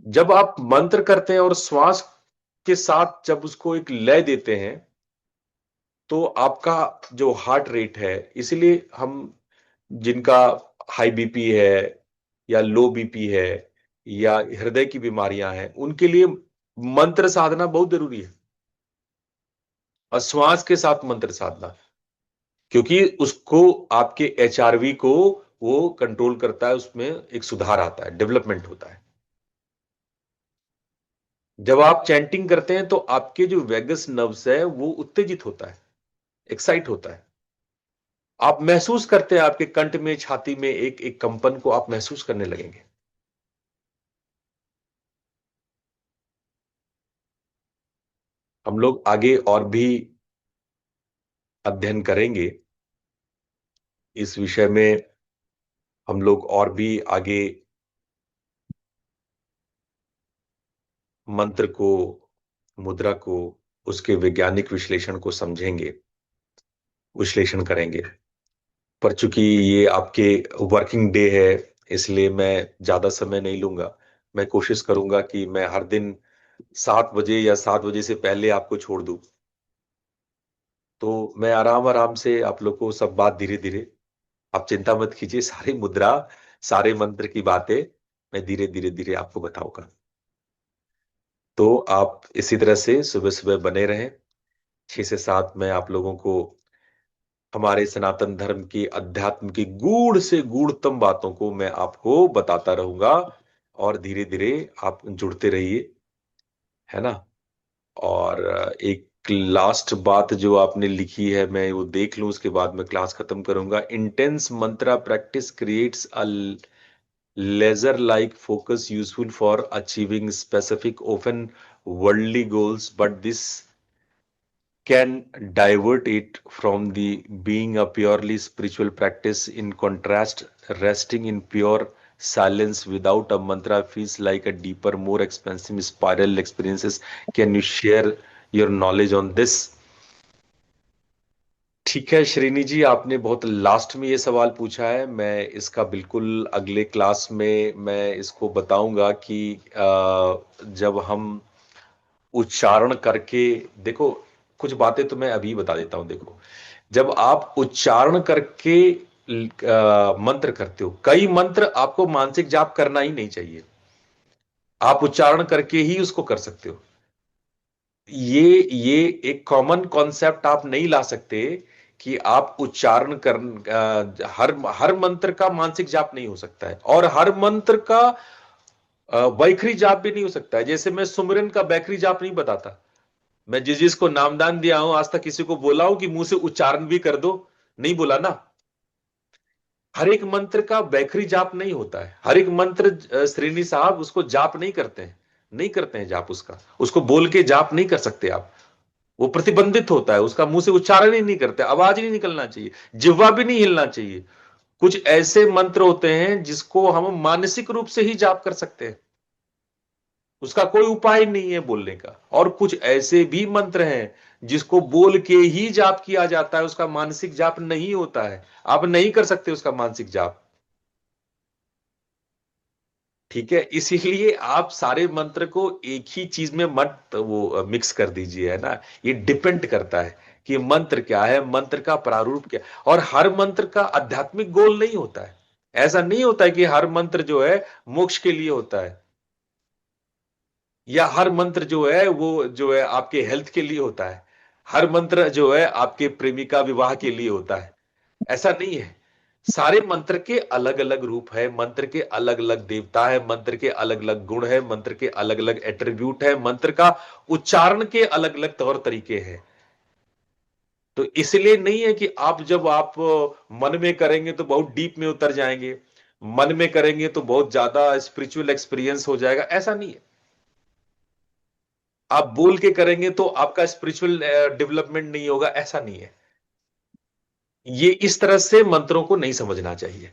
जब आप मंत्र करते हैं और श्वास के साथ जब उसको एक लय देते हैं, तो आपका जो हार्ट रेट है, इसलिए हम जिनका हाई बीपी है या लो बीपी है या हृदय की बीमारियां हैं, उनके लिए मंत्र साधना बहुत जरूरी है। और श्वास के साथ मंत्र साधना, क्योंकि उसको आपके एचआरवी को वो कंट्रोल करता है, उसमें एक सुधार आता है, डेवलपमेंट होता है। जब आप चैंटिंग करते हैं तो आपके जो वेगस नर्व्स है वो उत्तेजित होता है, एक्साइट होता है। आप महसूस करते हैं, आपके कंठ में, छाती में एक एक कंपन को आप महसूस करने लगेंगे। हम लोग आगे और भी अध्ययन करेंगे इस विषय में। हम लोग और भी आगे मंत्र को, मुद्रा को, उसके वैज्ञानिक विश्लेषण को समझेंगे, विश्लेषण करेंगे। पर चूंकि ये आपके वर्किंग डे है, इसलिए मैं ज्यादा समय नहीं लूंगा। मैं कोशिश करूंगा कि मैं हर दिन 7 बजे या 7 बजे से पहले आपको छोड़ दूं। तो मैं आराम आराम से आप लोग को सब बात धीरे धीरे, आप चिंता मत कीजिए, सारी मुद्रा, सारे मंत्र की बातें मैं धीरे धीरे धीरे आपको बताऊंगा। तो आप इसी तरह से सुबह सुबह बने रहें। 6 से 7 मैं आप लोगों को हमारे सनातन धर्म की, अध्यात्म की गूढ़ से गूढ़तम बातों को मैं आपको बताता रहूंगा। और धीरे धीरे आप जुड़ते रहिए, है ना। और एक लास्ट बात जो आपने लिखी है, मैं वो देख लूं, उसके बाद मैं क्लास खत्म करूंगा। Intense mantra practice creates a laser like focus useful for achieving specific often worldly goals, but this can divert it from the being a purely spiritual practice. In contrast, resting in pure silence without a mantra feels like a deeper, more expensive spiral experiences. Can you share your knowledge on this? ठीक है श्रीनी जी, आपने बहुत last में ये सवाल पूछा है। मैं इसका बिल्कुल अगले क्लास में मैं इसको बताऊंगा कि जब हम उच्चारण करके, देखो, कुछ बातें तो मैं अभी बता देता हूं। देखो, जब आप उच्चारण करके मंत्र करते हो, कई मंत्र आपको मानसिक जाप करना ही नहीं चाहिए, आप उच्चारण करके ही उसको कर सकते हो। ये एक कॉमन कॉन्सेप्ट आप नहीं ला सकते कि आप उच्चारण कर, हर हर मंत्र का मानसिक जाप नहीं हो सकता है, और हर मंत्र का वैखरी जाप भी नहीं हो सकता है। जैसे मैं सुमिरन का वैखरी जाप नहीं बताता। मैं जिस जिसको नामदान दिया हूं, आज तक किसी को बोला हूं कि मुंह से उच्चारण भी कर दो? नहीं बोला ना। हर एक मंत्र का वैखरी जाप नहीं होता है। हर एक मंत्र श्रेणी साहब उसको जाप नहीं करते हैं, नहीं करते हैं जाप उसका, उसको बोल के जाप नहीं कर सकते आप। वो प्रतिबंधित होता है, उसका मुंह से उच्चारण ही नहीं करते, आवाज ही नहीं निकलना चाहिए, जिह्वा भी नहीं हिलना चाहिए। कुछ ऐसे मंत्र होते हैं जिसको हम मानसिक रूप से ही जाप कर सकते हैं, उसका कोई उपाय नहीं है बोलने का। और कुछ ऐसे भी मंत्र हैं जिसको बोल के ही जाप किया जाता है, उसका मानसिक जाप नहीं होता है, आप नहीं कर सकते उसका मानसिक जाप। ठीक है, इसीलिए आप सारे मंत्र को एक ही चीज में मत वो मिक्स कर दीजिए, है ना। ये डिपेंड करता है कि मंत्र क्या है, मंत्र का प्रारूप क्या है। और हर मंत्र का आध्यात्मिक गोल नहीं होता है। ऐसा नहीं होता है कि हर मंत्र जो है मोक्ष के लिए होता है, या हर मंत्र जो है वो जो है आपके हेल्थ के लिए होता है, हर मंत्र जो है आपके प्रेमिका विवाह के लिए होता है। ऐसा नहीं है। सारे मंत्र के अलग अलग रूप है, मंत्र के अलग अलग देवता है, मंत्र के अलग अलग गुण है, मंत्र के अलग अलग एट्रीब्यूट है, मंत्र का उच्चारण के अलग अलग तौर तरीके हैं। तो इसलिए नहीं है कि आप जब आप मन में करेंगे तो बहुत डीप में उतर जाएंगे, मन में करेंगे तो बहुत ज्यादा स्पिरिचुअल एक्सपीरियंस हो जाएगा, ऐसा नहीं है। आप बोल के करेंगे तो आपका स्पिरिचुअल डेवलपमेंट नहीं होगा, ऐसा नहीं है। ये इस तरह से मंत्रों को नहीं समझना चाहिए।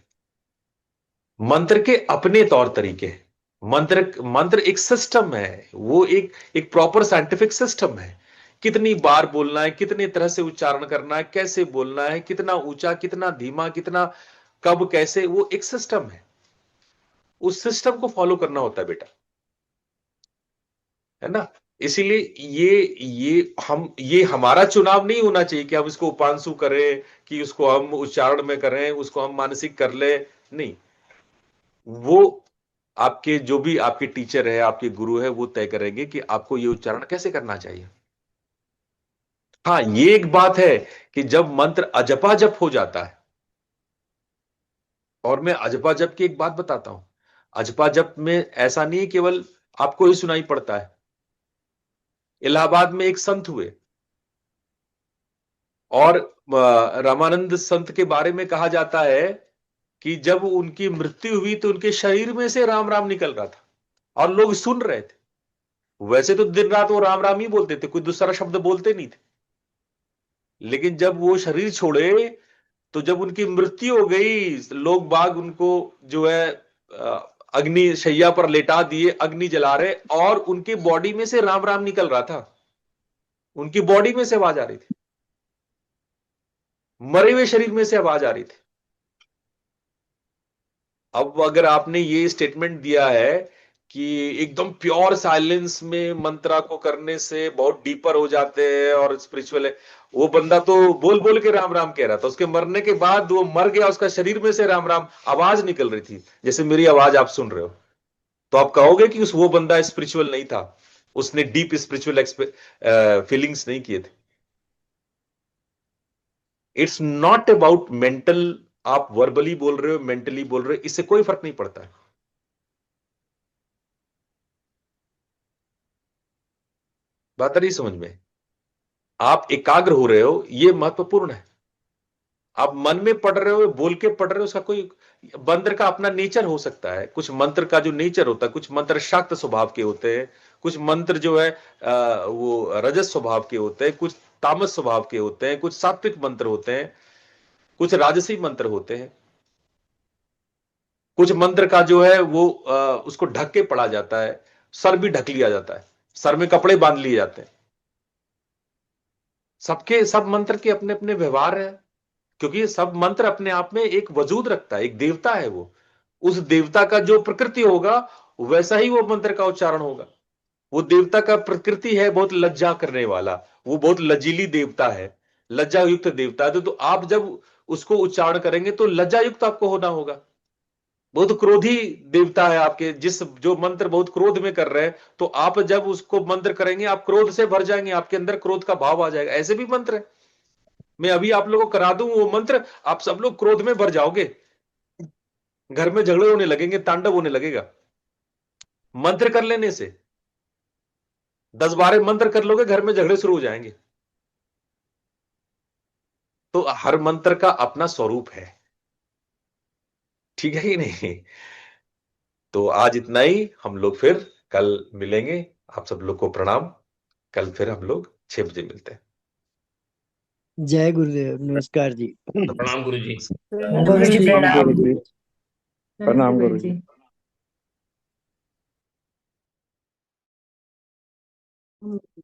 मंत्र के अपने तौर तरीके हैं। मंत्र मंत्र एक सिस्टम है, वो एक एक प्रॉपर साइंटिफिक सिस्टम है। कितनी बार बोलना है, कितने तरह से उच्चारण करना है, कैसे बोलना है, कितना ऊंचा, कितना धीमा, कितना कब, कैसे, वो एक सिस्टम है। उस सिस्टम को फॉलो करना होता है बेटा, है ना। इसीलिए ये हमारा चुनाव नहीं होना चाहिए कि हम इसको उपांशु करें, कि उसको हम उच्चारण में करें, उसको हम मानसिक कर ले। नहीं, वो आपके जो भी आपके टीचर है, आपके गुरु है, वो तय करेंगे कि आपको ये उच्चारण कैसे करना चाहिए। हाँ, ये एक बात है कि जब मंत्र अजपा जप हो जाता है, और मैं अजपा जप की एक बात बताता हूं। अजपा जप में ऐसा नहीं केवल आपको ही सुनाई पड़ता है। इलाहाबाद में एक संत हुए, और रामानंद संत के बारे में कहा जाता है कि जब उनकी मृत्यु हुई तो उनके शरीर में से राम राम निकल रहा था और लोग सुन रहे थे। वैसे तो दिन रात वो राम राम ही बोलते थे, कोई दूसरा शब्द बोलते नहीं थे, लेकिन जब वो शरीर छोड़े तो जब उनकी मृत्यु हो गई, लोग बाग उनको जो है अग्नि शैया पर लेटा दिए, अग्नि जला रहे, और उनकी बॉडी में से राम राम निकल रहा था, उनकी बॉडी में से आवाज आ रही थी, मरे हुए शरीर में से आवाज आ रही थी। अब अगर आपने ये स्टेटमेंट दिया है कि एकदम प्योर साइलेंस में मंत्रा को करने से बहुत डीपर हो जाते हैं और स्पिरिचुअल है, वो बंदा तो बोल बोल के राम राम कह रहा था, उसके मरने के बाद वो मर गया, उसका शरीर में से राम राम आवाज निकल रही थी, जैसे मेरी आवाज आप सुन रहे हो। तो आप कहोगे कि उस वो बंदा स्पिरिचुअल नहीं था, उसने डीप स्पिरिचुअल फीलिंग्स नहीं किए थे। इट्स नॉट अबाउट मेंटल, आप वर्बली बोल रहे हो मेंटली बोल रहे हो, इससे कोई फर्क नहीं पड़ता है। बात आ रही समझ में? आप एकाग्र हो रहे हो, ये महत्वपूर्ण है। आप मन में पढ़ रहे हो, बोल के पढ़ रहे हो, उसका कोई मंत्र का अपना नेचर हो सकता है। कुछ मंत्र का जो नेचर होता है, कुछ मंत्र शाक्त स्वभाव के होते हैं, कुछ मंत्र जो है वो रजस स्वभाव के होते हैं, कुछ तामस स्वभाव के होते हैं, कुछ सात्विक मंत्र होते हैं, कुछ राजसी मंत्र होते हैं। कुछ मंत्र का जो है वो उसको ढक के पढ़ा जाता है, सर भी ढक लिया जाता है, सर में कपड़े बांध लिए जाते हैं। सबके सब मंत्र के अपने अपने व्यवहार है, क्योंकि सब मंत्र अपने आप में एक वजूद रखता है, एक देवता है वो। उस देवता का जो प्रकृति होगा वैसा ही वो मंत्र का उच्चारण होगा। वो देवता का प्रकृति है बहुत लज्जा करने वाला, वो बहुत लजीली देवता है, लज्जा युक्त देवता है। तो आप जब उसको उच्चारण करेंगे तो लज्जा युक्त आपको होना होगा। बहुत क्रोधी देवता है आपके, जिस जो मंत्र बहुत क्रोध में कर रहे हैं, तो आप जब उसको मंत्र करेंगे आप क्रोध से भर जाएंगे, आपके अंदर क्रोध का भाव आ जाएगा। ऐसे भी मंत्र है, मैं अभी आप लोगों को करा दूं वो मंत्र, आप सब लोग क्रोध में भर जाओगे, घर में झगड़े होने लगेंगे, तांडव होने लगेगा मंत्र कर लेने से। 10-12 मंत्र कर लोगे, घर में झगड़े शुरू हो जाएंगे। तो हर मंत्र का अपना स्वरूप है, ठीक है कि नहीं? तो आज इतना ही, हम लोग फिर कल मिलेंगे। आप सब लोग को प्रणाम। कल फिर हम लोग 6 बजे मिलते हैं। जय गुरुदेव, नमस्कार जी। प्रणाम गुरु जी। गुरु जी प्रणाम प्रणाम। गुरु जी। प्रणाम गुरु जी। जी।